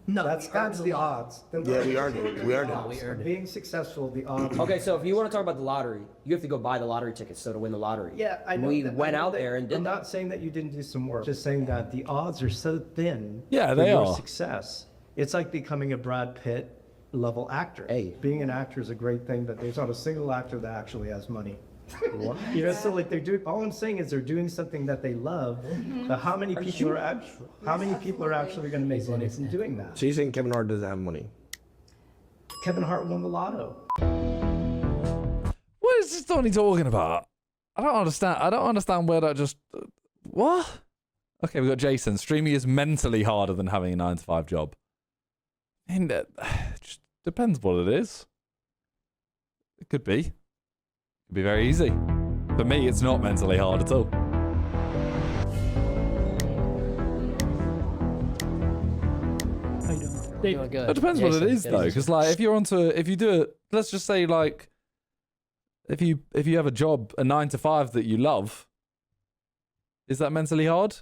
[SPEAKER 10] No, that's the odds.
[SPEAKER 12] Yeah, we earned it. We earned it.
[SPEAKER 10] Being successful, the odds.
[SPEAKER 2] Okay, so if you want to talk about the lottery, you have to go buy the lottery tickets to win the lottery.
[SPEAKER 10] Yeah, I know.
[SPEAKER 2] We
[SPEAKER 10] that-
[SPEAKER 2] went
[SPEAKER 10] I know
[SPEAKER 2] out
[SPEAKER 10] that-
[SPEAKER 2] there and did
[SPEAKER 10] I'm not saying that you didn't do some work. Just saying that the odds are so thin.
[SPEAKER 1] Yeah,
[SPEAKER 10] for
[SPEAKER 1] they
[SPEAKER 10] your
[SPEAKER 1] are.
[SPEAKER 10] success. It's like becoming a Brad Pitt level actor. Being an actor is a great thing, but there's not a single actor that actually has money. You know, so like they're doing. All I'm saying is they're doing something that they love. But how many people are actually going to make money from doing that?
[SPEAKER 12] So you're saying Kevin Hart doesn't have money?
[SPEAKER 10] Kevin Hart won the lotto.
[SPEAKER 1] What is this Tony talking about? I don't understand where that just... What? Okay, we've got Jason. Streaming is mentally harder than having a 9-to-5 job. And it just depends what it is. It could be. It could be very easy. For me, it's not mentally hard at all.
[SPEAKER 18] How you doing?
[SPEAKER 2] Doing good.
[SPEAKER 1] It depends what it is, though. Because, like, if you do it... Let's just say, like... If you have a job, a 9-to-5 that you love, is that mentally hard?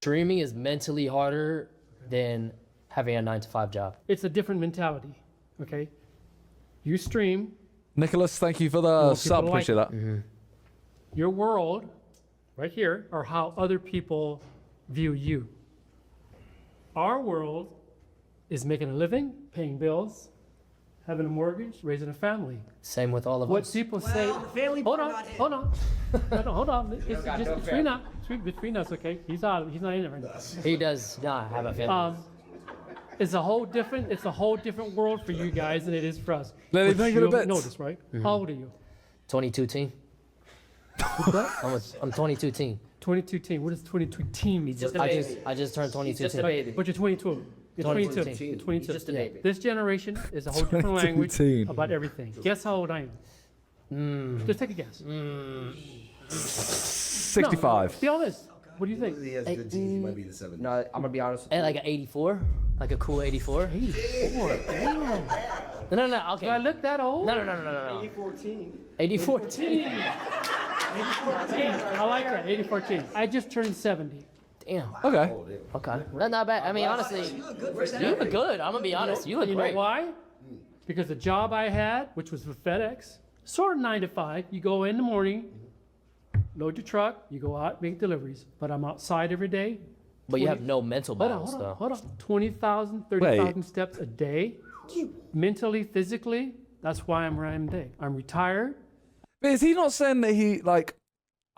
[SPEAKER 9] Streaming is mentally harder than having a 9-to-5 job.
[SPEAKER 18] It's a different mentality, okay? You stream.
[SPEAKER 1] Nicholas, thank you for the sub. Appreciate that.
[SPEAKER 18] Your world, right here, are how other people view you. Our world is making a living, paying bills, having a mortgage, raising a family.
[SPEAKER 9] Same with all of
[SPEAKER 18] What
[SPEAKER 9] us.
[SPEAKER 18] people say. Hold on. Hold on. It's just between us, okay? He's not in it right now.
[SPEAKER 9] He does not have a family.
[SPEAKER 18] It's a whole different world for you guys than it is for us.
[SPEAKER 1] Let
[SPEAKER 18] Which
[SPEAKER 1] me
[SPEAKER 18] you
[SPEAKER 1] bet.
[SPEAKER 18] notice, right? How old are you?
[SPEAKER 9] 22 teen. I'm 22 teen.
[SPEAKER 18] 22 teen. What does 22 teen mean?
[SPEAKER 9] I just turned 22 teen.
[SPEAKER 18] But you're 22. You're 22.
[SPEAKER 9] 22.
[SPEAKER 18] You're 22.
[SPEAKER 9] Just a baby.
[SPEAKER 18] This generation is a whole different
[SPEAKER 1] 22
[SPEAKER 18] language
[SPEAKER 1] teen.
[SPEAKER 18] about everything. Guess how old I am? Just take a guess.
[SPEAKER 1] 65.
[SPEAKER 18] No, be honest. What do you think?
[SPEAKER 12] He has good teeth. He might be in the 70s.
[SPEAKER 2] No, I'm gonna be honest.
[SPEAKER 9] Like an 84, like a cool 84.
[SPEAKER 18] 84.
[SPEAKER 9] No. Okay.
[SPEAKER 18] Do I look that old?
[SPEAKER 9] No.
[SPEAKER 10] 8014.
[SPEAKER 9] 8014.
[SPEAKER 18] 8014. I like that. 8014. I just turned 70.
[SPEAKER 9] Damn.
[SPEAKER 1] Okay.
[SPEAKER 9] Okay. That's not bad. I mean, honestly, you look good. I'm gonna be honest. You look
[SPEAKER 18] You
[SPEAKER 9] great.
[SPEAKER 18] know why? Because the job I had, which was with FedEx, sort of 9 to 5. You go in the morning, load your truck, you go out, make deliveries. But I'm outside every day.
[SPEAKER 9] But you have no mental balance,
[SPEAKER 18] Hold on. 20,000, 30,000 steps a day. Mentally, physically, that's why I'm where I am today. I'm retired.
[SPEAKER 1] But is he not saying that he, like...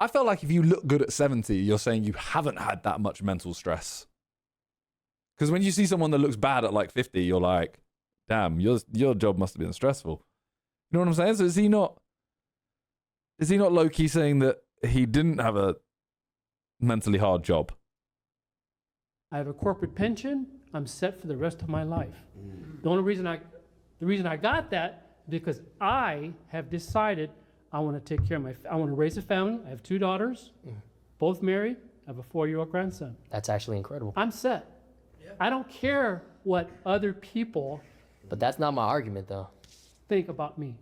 [SPEAKER 1] I felt like if you look good at 70, you're saying you haven't had that much mental stress. Because when you see someone that looks bad at like 50, you're like, damn, your job must have been stressful. You know what I'm saying? So is he not low-key saying that he didn't have a mentally hard job?
[SPEAKER 18] I have a corporate pension. I'm set for the rest of my life. The reason I got that because I have decided I want to take care of I want to raise a family. I have 2 daughters, both married. I have a 4-year-old grandson.
[SPEAKER 9] That's actually incredible.
[SPEAKER 18] I'm set. Yeah. I don't care what other people.
[SPEAKER 9] But that's not my argument, though.
[SPEAKER 18] Think about me.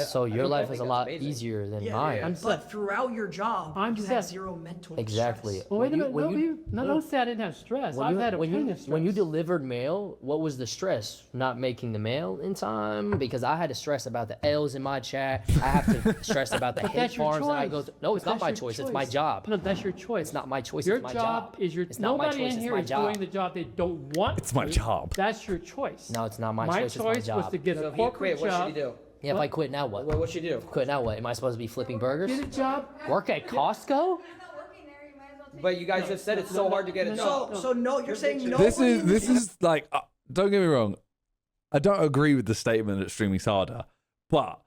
[SPEAKER 9] So your life is a lot easier than mine.
[SPEAKER 19] But throughout your job, you
[SPEAKER 18] set.
[SPEAKER 19] have zero mental
[SPEAKER 9] Exactly.
[SPEAKER 19] stress.
[SPEAKER 18] Well, wait a minute. Don't say I didn't have stress. I've had plenty of stress.
[SPEAKER 9] When you delivered mail, what was the stress? Not making the mail in time? Because I had to stress about the L's in my chat. I have to stress about the hate farms that I go through. No, it's not my choice. It's my job.
[SPEAKER 18] No, that's your choice.
[SPEAKER 9] It's not my choice.
[SPEAKER 18] Your
[SPEAKER 9] it's my
[SPEAKER 18] job is your.
[SPEAKER 9] It's not my
[SPEAKER 18] Nobody
[SPEAKER 9] choice.
[SPEAKER 18] in
[SPEAKER 9] It's
[SPEAKER 18] here
[SPEAKER 9] my
[SPEAKER 18] is
[SPEAKER 9] job.
[SPEAKER 18] doing the job they don't want.
[SPEAKER 1] It's my job.
[SPEAKER 18] That's your choice.
[SPEAKER 9] No, it's not my choice.
[SPEAKER 18] My
[SPEAKER 9] It's my
[SPEAKER 18] choice
[SPEAKER 9] job.
[SPEAKER 18] was to get
[SPEAKER 2] So
[SPEAKER 18] a
[SPEAKER 2] if he
[SPEAKER 18] corporate
[SPEAKER 2] quit, what
[SPEAKER 18] job.
[SPEAKER 2] should he do?
[SPEAKER 9] Yeah, if I quit, now what?
[SPEAKER 2] What should you do?
[SPEAKER 9] Quit now what? Am I supposed to be flipping burgers?
[SPEAKER 18] Get a job.
[SPEAKER 9] Work at Costco?
[SPEAKER 2] But you guys just said it's so hard to get a job.
[SPEAKER 19] So no, you're saying no.
[SPEAKER 1] This is like, don't get me wrong. I don't agree with the statement that streaming's harder, but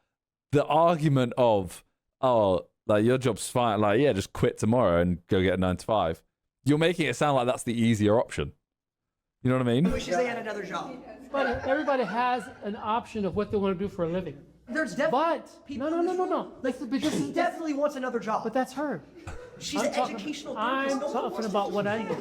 [SPEAKER 1] the argument of, oh, like your job's fine, like, yeah, just quit tomorrow and go get a 9 to 5. You're making it sound like that's the easier option. You know what I mean?
[SPEAKER 19] I wish they had another job.
[SPEAKER 18] But everybody has an option of what they want to do for a living.
[SPEAKER 19] There's definitely
[SPEAKER 18] people. No.
[SPEAKER 19] She definitely wants another job.
[SPEAKER 18] But that's her.
[SPEAKER 19] She's an educational therapist.
[SPEAKER 18] I'm talking about what I do.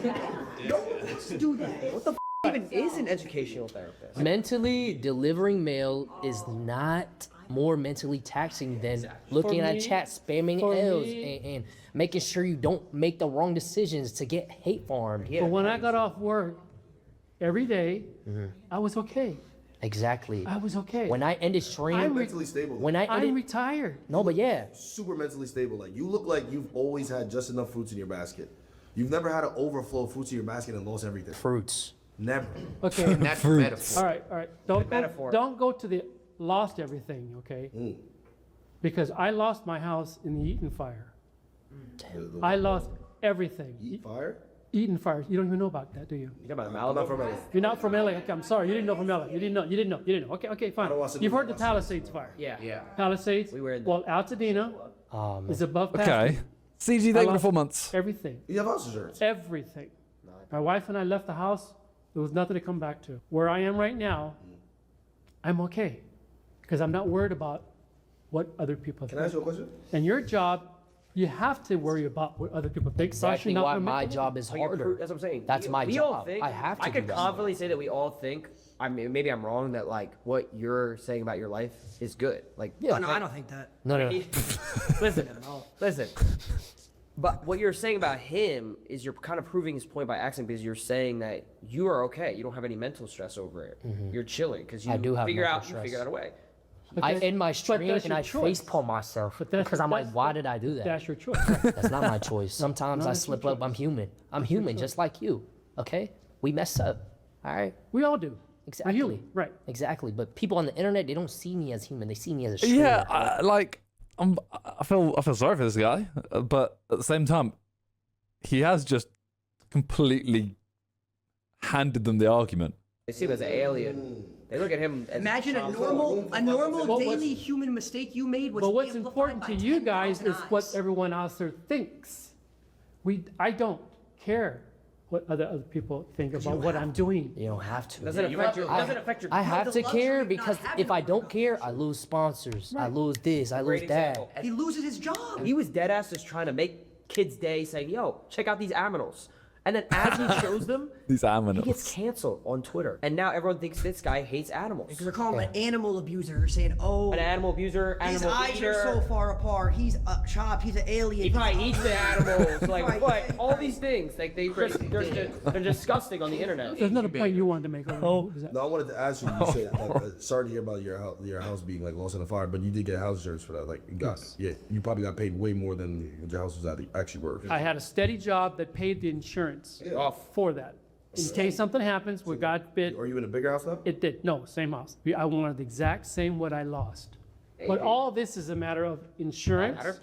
[SPEAKER 19] Don't do that.
[SPEAKER 2] What the even is an educational therapist?
[SPEAKER 9] Mentally delivering mail is not more mentally taxing than looking at chat, spamming L's, and making sure you don't make the wrong decisions to get hate farmed.
[SPEAKER 18] But when I got off work every day, I was okay.
[SPEAKER 9] Exactly.
[SPEAKER 18] I was okay.
[SPEAKER 9] When I ended stream,
[SPEAKER 12] I'm mentally stable.
[SPEAKER 18] I'm retired.
[SPEAKER 9] No, but yeah.
[SPEAKER 12] Super mentally stable. Like you look like you've always had just enough fruits in your basket. You've never had an overflow of fruits in your basket and lost everything.
[SPEAKER 9] Fruits.
[SPEAKER 12] Never.
[SPEAKER 18] Okay.
[SPEAKER 17] That's metaphor.
[SPEAKER 18] All right. Don't go to the lost everything, okay? because I lost my house in the Eaton fire. I lost everything.
[SPEAKER 12] Fire?
[SPEAKER 18] Eaton fire. You don't even know about that, do you?
[SPEAKER 2] You're about Malibu?
[SPEAKER 18] You're not from LA. Okay, I'm sorry. You didn't know from LA. You didn't know. Okay, fine. You've heard the Palisades fire.
[SPEAKER 2] Yeah.
[SPEAKER 18] Palisades. Well, Altadena is above Pasadena.
[SPEAKER 1] Okay. CG, thank you for 4 months.
[SPEAKER 18] Everything.
[SPEAKER 12] You have house insurance?
[SPEAKER 18] Everything. My wife and I left the house. There was nothing to come back to. Where I am right now, I'm okay. Because I'm not worried about what other people think.
[SPEAKER 12] Can I ask you a question?
[SPEAKER 18] And your job, you have to worry about what other people think.
[SPEAKER 9] Exactly why my job is harder.
[SPEAKER 2] That's what I'm saying.
[SPEAKER 9] That's my
[SPEAKER 2] we all
[SPEAKER 9] job.
[SPEAKER 2] think,
[SPEAKER 9] I have to
[SPEAKER 2] I
[SPEAKER 9] do
[SPEAKER 2] could
[SPEAKER 9] that.
[SPEAKER 2] confidently say that we all think. I mean, maybe I'm wrong. That like what you're saying about your life is good. Like,
[SPEAKER 4] Yeah. No, I don't think that.
[SPEAKER 9] No.
[SPEAKER 2] Listen. But what you're saying about him is you're kind of proving his point by accident because you're saying that you are okay. You don't have any mental stress over it. You're chilling because you
[SPEAKER 9] I do have
[SPEAKER 2] figure
[SPEAKER 9] mental
[SPEAKER 2] out
[SPEAKER 9] stress.
[SPEAKER 2] a way.
[SPEAKER 9] I end my stream
[SPEAKER 18] that's
[SPEAKER 9] and
[SPEAKER 18] your
[SPEAKER 9] I
[SPEAKER 18] choice.
[SPEAKER 9] facepalm myself
[SPEAKER 18] that's-
[SPEAKER 9] because I'm like,
[SPEAKER 18] that's-
[SPEAKER 9] why did I do that?
[SPEAKER 18] That's your choice.
[SPEAKER 9] That's not my choice. Sometimes
[SPEAKER 18] No,
[SPEAKER 9] I
[SPEAKER 18] that's your
[SPEAKER 9] slip up. I'm human. I'm human, just like you. Okay, we mess up. All right.
[SPEAKER 18] We all do.
[SPEAKER 9] Exactly.
[SPEAKER 18] human, right.
[SPEAKER 9] Exactly. But people on the internet, they don't see me as human. They see me as a streamer.
[SPEAKER 1] Yeah, I feel sorry for this guy, but at the same time, he has just completely handed them the argument.
[SPEAKER 2] They see him as an alien. They look at him. As
[SPEAKER 4] Imagine a normal daily human mistake you made was
[SPEAKER 18] But what's
[SPEAKER 4] amplified
[SPEAKER 18] important
[SPEAKER 4] by
[SPEAKER 18] to you
[SPEAKER 4] 10,000
[SPEAKER 18] guys is what
[SPEAKER 4] eyes.
[SPEAKER 18] everyone else there thinks. I don't care what other people think about what I'm doing.
[SPEAKER 9] You don't have to.
[SPEAKER 2] Doesn't affect your.
[SPEAKER 9] I have to care because if I don't care, I lose sponsors. I lose this. I lose
[SPEAKER 2] Great
[SPEAKER 9] that.
[SPEAKER 2] example.
[SPEAKER 4] He loses his job.
[SPEAKER 2] He was dead ass just trying to make kids' day, saying, "Yo, check out these aminals." And then as he shows them,
[SPEAKER 1] These
[SPEAKER 2] he
[SPEAKER 1] aminals.
[SPEAKER 2] gets canceled on Twitter. And now everyone thinks this guy hates animals.
[SPEAKER 4] Because they're calling him an animal abuser, saying, "Oh,
[SPEAKER 2] An animal abuser,
[SPEAKER 4] his
[SPEAKER 2] animal
[SPEAKER 4] eyes
[SPEAKER 2] eater.
[SPEAKER 4] are so far apart. He's chopped. He's an alien.
[SPEAKER 2] He probably eats the animals. Like,
[SPEAKER 4] Right.
[SPEAKER 2] what? All these things. Like, they're disgusting on the internet.
[SPEAKER 18] There's another point you wanted to make.
[SPEAKER 12] No, I wanted to ask you. You said, sorry to hear about your house being like lost in a fire, but you did get house insurance for that. Like, you got, yeah, you probably got paid way more than what your house was actually worth.
[SPEAKER 18] I had a steady job that paid the insurance for that. In case something happens, we God forbid.
[SPEAKER 12] Are you in a bigger house now?
[SPEAKER 18] It did. No, same house. I wanted the exact same what I lost. But all this is a matter of insurance,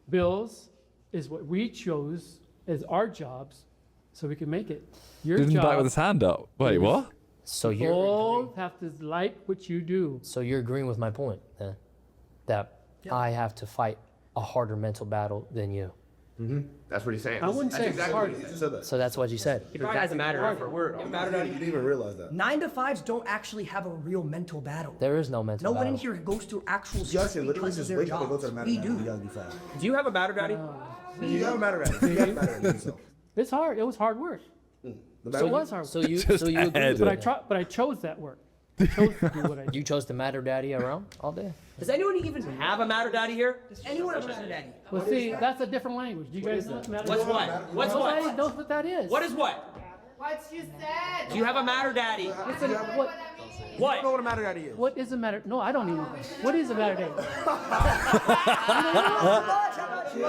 [SPEAKER 18] bills, is what we chose as our jobs so we can make it. Your
[SPEAKER 1] Didn't
[SPEAKER 18] job.
[SPEAKER 1] back with his hand up. Wait, what?
[SPEAKER 9] So
[SPEAKER 18] You
[SPEAKER 9] you're
[SPEAKER 18] all have to like what you do.
[SPEAKER 9] so you're agreeing with my point then, that I have to fight a harder mental battle than you.
[SPEAKER 17] That's what he's saying.
[SPEAKER 18] I wouldn't say
[SPEAKER 17] exactly
[SPEAKER 18] hard.
[SPEAKER 17] what he said.
[SPEAKER 12] said that.
[SPEAKER 9] So that's what you said.
[SPEAKER 2] He probably has a matter of
[SPEAKER 12] You didn't even realize that.
[SPEAKER 4] 9-to-5s don't actually have a real mental battle.
[SPEAKER 9] There is no mental
[SPEAKER 4] No one in
[SPEAKER 9] battle.
[SPEAKER 4] here goes through actual
[SPEAKER 12] You guys
[SPEAKER 4] stress
[SPEAKER 12] can literally
[SPEAKER 4] because of
[SPEAKER 12] just
[SPEAKER 4] their
[SPEAKER 12] wake up and go to
[SPEAKER 4] jobs.
[SPEAKER 12] the matter.
[SPEAKER 4] We
[SPEAKER 12] You
[SPEAKER 4] do.
[SPEAKER 12] gotta be fine.
[SPEAKER 2] Do you have a matter, Daddy?
[SPEAKER 12] You have a matter at it. You have a matter at yourself.
[SPEAKER 18] It's hard. It was hard work.
[SPEAKER 12] The
[SPEAKER 18] So
[SPEAKER 12] matter
[SPEAKER 18] it was hard.
[SPEAKER 9] So
[SPEAKER 18] work.
[SPEAKER 9] you
[SPEAKER 1] Just
[SPEAKER 9] so you agree
[SPEAKER 1] add
[SPEAKER 9] with
[SPEAKER 1] it.
[SPEAKER 9] that.
[SPEAKER 18] But I chose that work. I chose to do what I did.
[SPEAKER 9] You chose to matter daddy around all day.
[SPEAKER 2] Does anyone even have a matter, Daddy here?
[SPEAKER 4] Does anyone have a matter daddy?
[SPEAKER 18] Well, see, that's a different language. Do you guys know what matter?
[SPEAKER 2] What's what? What's
[SPEAKER 18] Nobody
[SPEAKER 2] what?
[SPEAKER 18] knows what that is.
[SPEAKER 2] What is what?
[SPEAKER 6] What you said?
[SPEAKER 2] Do you have a matter, Daddy?
[SPEAKER 18] Listen, what?
[SPEAKER 2] What?
[SPEAKER 12] what a matter daddy is.
[SPEAKER 18] What is a matter? No, I don't even know. What is a matter day?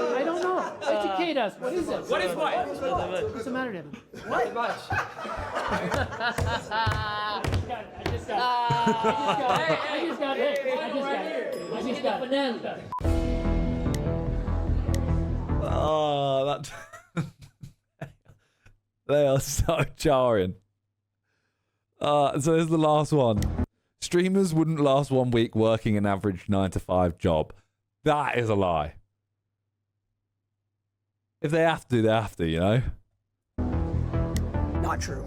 [SPEAKER 18] I don't know. Educate us. What is it?
[SPEAKER 2] What is what?
[SPEAKER 18] What's a matter day?
[SPEAKER 2] What?
[SPEAKER 18] I just got it.
[SPEAKER 1] Oh, that. They are so jarring. So this is the last one. Streamers wouldn't last 1 week working an average 9-to-5 job. That is a lie. If they have to, they have to, you know?
[SPEAKER 4] Not true.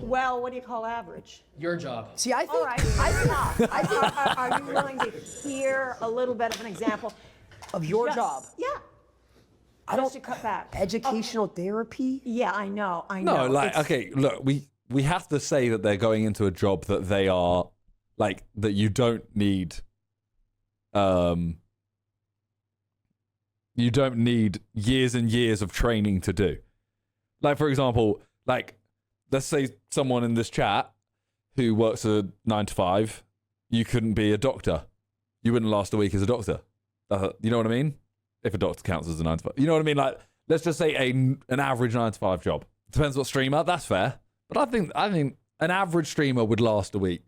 [SPEAKER 3] Well, what do you call average?
[SPEAKER 9] Your job.
[SPEAKER 4] See, I think.
[SPEAKER 3] All right, I thought, are you willing to hear a little bit of an example?
[SPEAKER 4] Of your
[SPEAKER 3] Just-
[SPEAKER 4] job.
[SPEAKER 3] Yeah.
[SPEAKER 4] I
[SPEAKER 3] Just
[SPEAKER 4] don't.
[SPEAKER 3] to cut back.
[SPEAKER 4] Educational therapy.
[SPEAKER 3] Yeah, I know.
[SPEAKER 1] No, like,
[SPEAKER 3] It's-
[SPEAKER 1] okay, look, we have to say that they're going into a job that they are, like, that you don't need, you don't need years and years of training to do. Like, for example, like, let's say someone in this chat who works a 9-to-5, you couldn't be a doctor. You wouldn't last a week as a doctor. You know what I mean? If a doctor counts as a 9-to-5. You know what I mean? Like, let's just say an average 9-to-5 job. Depends what streamer, that's fair. But I think an average streamer would last a week.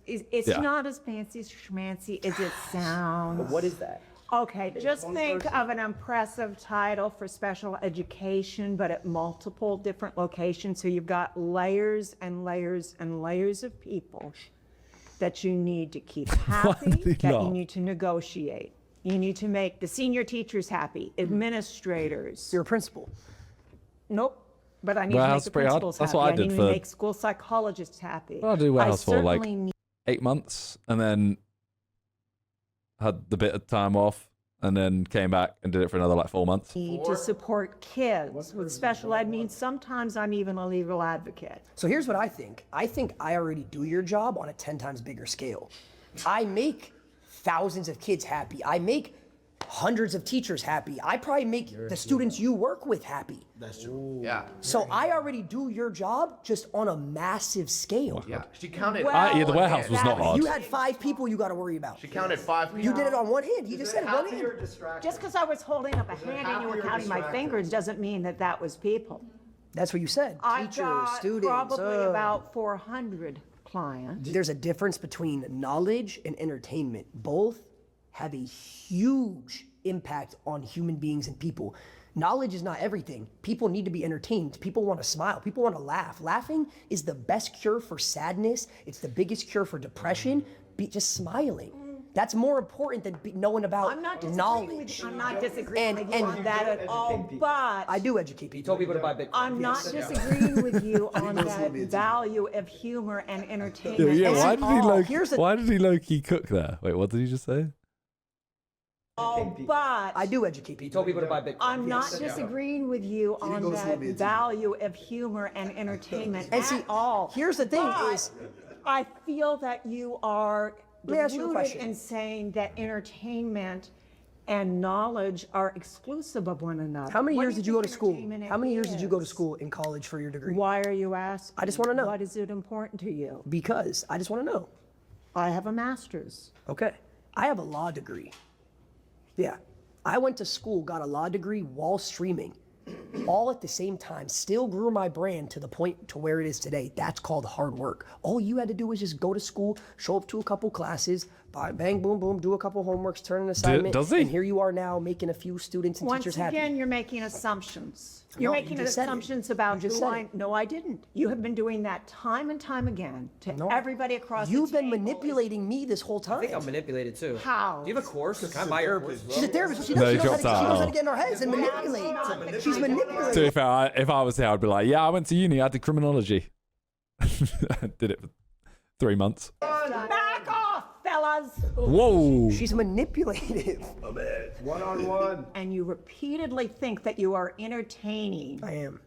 [SPEAKER 3] It's not as fancy as schmancy as it sounds.
[SPEAKER 4] What is that?
[SPEAKER 3] Okay, just think of an impressive title for special education, but at multiple different locations. So you've got layers and layers and layers of people that you need to keep happy, that you need to negotiate. You need to make the senior teachers happy, administrators.
[SPEAKER 4] You're a principal.
[SPEAKER 3] Nope. But I need to make the principals happy. I need to make school psychologists happy.
[SPEAKER 1] I did warehouse for like
[SPEAKER 3] certainly
[SPEAKER 1] 8 months, and then had the bit of time off, and then came back and did it for another like 4 months.
[SPEAKER 3] need to support kids with special ed means sometimes I'm even a legal advocate.
[SPEAKER 4] So here's what I think. I think I already do your job on a 10 times bigger scale. I make thousands of kids happy. I make hundreds of teachers happy. I probably make the students you work with happy.
[SPEAKER 17] That's true. Yeah.
[SPEAKER 4] So I already do your job just on a massive scale.
[SPEAKER 17] Yeah. She counted.
[SPEAKER 1] Yeah, the warehouse was not hard.
[SPEAKER 4] You had 5 people you got to worry about.
[SPEAKER 17] She counted 5 people.
[SPEAKER 4] You did it on one hand. You just said one hand.
[SPEAKER 3] Just because I was holding up a hand and you were counting my fingers doesn't mean that that was people.
[SPEAKER 4] That's what you said.
[SPEAKER 3] I've
[SPEAKER 4] Teachers,
[SPEAKER 3] got
[SPEAKER 4] students.
[SPEAKER 3] probably about 400 clients.
[SPEAKER 4] There's a difference between knowledge and entertainment. Both have a huge impact on human beings and people. Knowledge is not everything. People need to be entertained. People want to smile. People want to laugh. Laughing is the best cure for sadness. It's the biggest cure for depression. Just smiling. That's more important than knowing about knowledge.
[SPEAKER 3] I'm not disagreeing with you on that at all, but
[SPEAKER 4] I do educate people.
[SPEAKER 2] You told people to buy Bitcoin.
[SPEAKER 3] I'm not disagreeing with you on that value of humor and entertainment.
[SPEAKER 1] Yeah, why did he low-key cook there? Wait, what did he just say?
[SPEAKER 3] But
[SPEAKER 4] I do educate people.
[SPEAKER 2] You told people to buy Bitcoin.
[SPEAKER 3] I'm not disagreeing with you on that value of humor and entertainment at all.
[SPEAKER 4] Here's the thing
[SPEAKER 3] But I feel that you are
[SPEAKER 4] Let me ask you a
[SPEAKER 3] deluded
[SPEAKER 4] question.
[SPEAKER 3] in saying that entertainment and knowledge are exclusive of one another.
[SPEAKER 4] How many
[SPEAKER 3] What
[SPEAKER 4] years
[SPEAKER 3] do
[SPEAKER 4] did you go to
[SPEAKER 3] think
[SPEAKER 4] school?
[SPEAKER 3] entertainment
[SPEAKER 4] How many years did you go to
[SPEAKER 3] is?
[SPEAKER 4] school in college for your degree?
[SPEAKER 3] Why are you asking?
[SPEAKER 4] I just want to know.
[SPEAKER 3] What is it important to you?
[SPEAKER 4] Because I just want to know.
[SPEAKER 3] I have a master's.
[SPEAKER 4] Okay. I have a law degree. Yeah. I went to school, got a law degree while streaming, all at the same time, still grew my brand to the point to where it is today. That's called hard work. All you had to do was just go to school, show up to a couple classes, bang, boom, boom, do a couple homeworks, turn an assignment,
[SPEAKER 1] does he?
[SPEAKER 4] and here you are now making a few students and
[SPEAKER 3] Once
[SPEAKER 4] teachers
[SPEAKER 3] again,
[SPEAKER 4] happy.
[SPEAKER 3] you're making assumptions. You're
[SPEAKER 4] No,
[SPEAKER 3] making
[SPEAKER 4] you just said it.
[SPEAKER 3] assumptions about
[SPEAKER 4] You just
[SPEAKER 3] who
[SPEAKER 4] said
[SPEAKER 3] I.
[SPEAKER 4] it.
[SPEAKER 3] No, I didn't. You have been doing that time and time again to everybody across
[SPEAKER 4] You've
[SPEAKER 3] the
[SPEAKER 4] been manipulating me this whole time.
[SPEAKER 2] I think I'm manipulated too.
[SPEAKER 3] How?
[SPEAKER 2] Do you have a course? Can I buy your course?
[SPEAKER 4] She's a therapist. She
[SPEAKER 1] No,
[SPEAKER 4] knows,
[SPEAKER 1] he
[SPEAKER 4] she knows
[SPEAKER 1] dropped
[SPEAKER 4] how
[SPEAKER 1] out.
[SPEAKER 4] to get in our heads and manipulate. She's manipulating.
[SPEAKER 1] To be fair, if I was here, I'd be like, yeah, I went to uni, I did criminology. I did it for 3 months.
[SPEAKER 3] Back off, fellas!
[SPEAKER 1] Whoa.
[SPEAKER 4] She's manipulative.
[SPEAKER 14] One-on-one.
[SPEAKER 3] And you repeatedly think that you are entertaining
[SPEAKER 4] I am.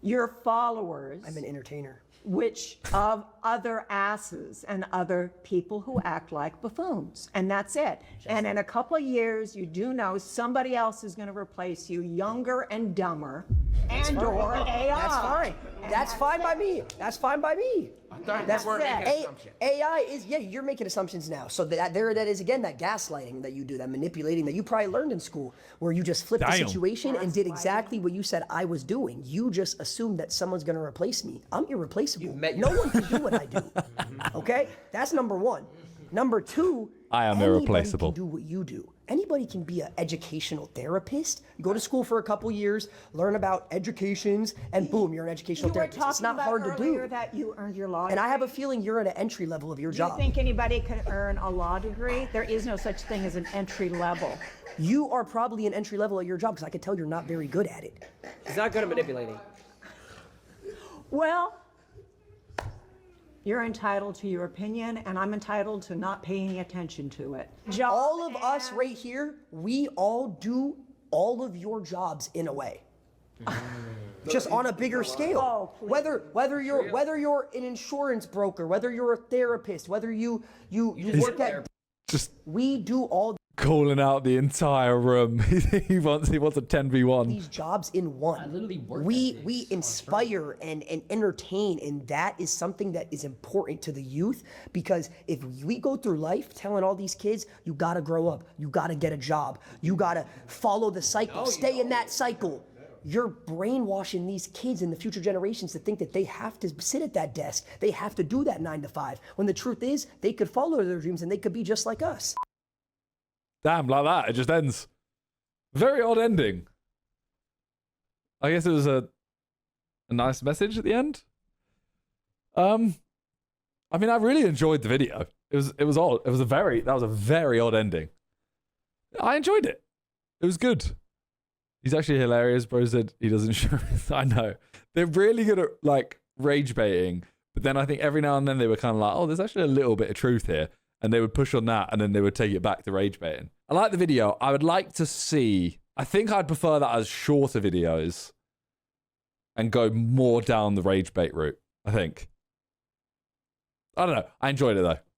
[SPEAKER 3] your followers.
[SPEAKER 4] I'm an entertainer.
[SPEAKER 3] Which of other asses and other people who act like buffoons. And that's it. And in a couple of years, you do know somebody else is going to replace you, younger and dumber, and or AI.
[SPEAKER 4] That's fine. That's fine by me. That's fine by me. That's AI is, yeah, you're making assumptions now. So that is again that gaslighting that you do, that manipulating that you probably learned in school, where you just flipped the situation and did exactly what you said I was doing. You just assumed that someone's gonna replace me. I'm irreplaceable. No one can do what I do. Okay? That's number one. Number two,
[SPEAKER 1] I am
[SPEAKER 4] anybody
[SPEAKER 1] irreplaceable.
[SPEAKER 4] can do what you do. Anybody can be an educational therapist. You go to school for a couple years, learn about educations, and boom, you're an educational therapist. It's not hard to do.
[SPEAKER 3] That you earned your law
[SPEAKER 4] And I have a
[SPEAKER 3] degree.
[SPEAKER 4] feeling you're at an entry level of your
[SPEAKER 3] Do you
[SPEAKER 4] job.
[SPEAKER 3] think anybody can earn a law degree? There is no such thing as an entry level.
[SPEAKER 4] You are probably an entry level at your job because I can tell you're not very good at it.
[SPEAKER 2] He's not good at manipulating.
[SPEAKER 3] Well, you're entitled to your opinion, and I'm entitled to not paying attention to it.
[SPEAKER 4] All of us right here, we all do all of your jobs in a way. Just on a bigger scale. Whether you're an insurance broker, whether you're a therapist, whether you work at, we do all
[SPEAKER 1] Calling out the entire room. he wants a 10v1.
[SPEAKER 4] these jobs in one. We inspire and entertain, and that is something that is important to the youth, because if we go through life telling all these kids, you gotta grow up, you gotta get a job, you gotta follow the cycle, stay in that cycle. you're brainwashing these kids and the future generations to think that they have to sit at that desk. They have to do that 9 to 5. When the truth is, they could follow their dreams and they could be just like us.
[SPEAKER 1] Damn, like that. It just ends. Very odd ending. I guess it was a nice message at the end. I mean, I really enjoyed the video. It was odd. That was a very odd ending. I enjoyed it. It was good. He's actually hilarious. Bro said he doesn't show. I know. They're really good at like rage baiting, but then I think every now and then they were kind of like, oh, there's actually a little bit of truth here. And they would push on that and then they would take it back to rage baiting. I like the video. I would like to see, I think I'd prefer that as shorter videos and go more down the rage bait route, I think. I don't know. I enjoyed it though.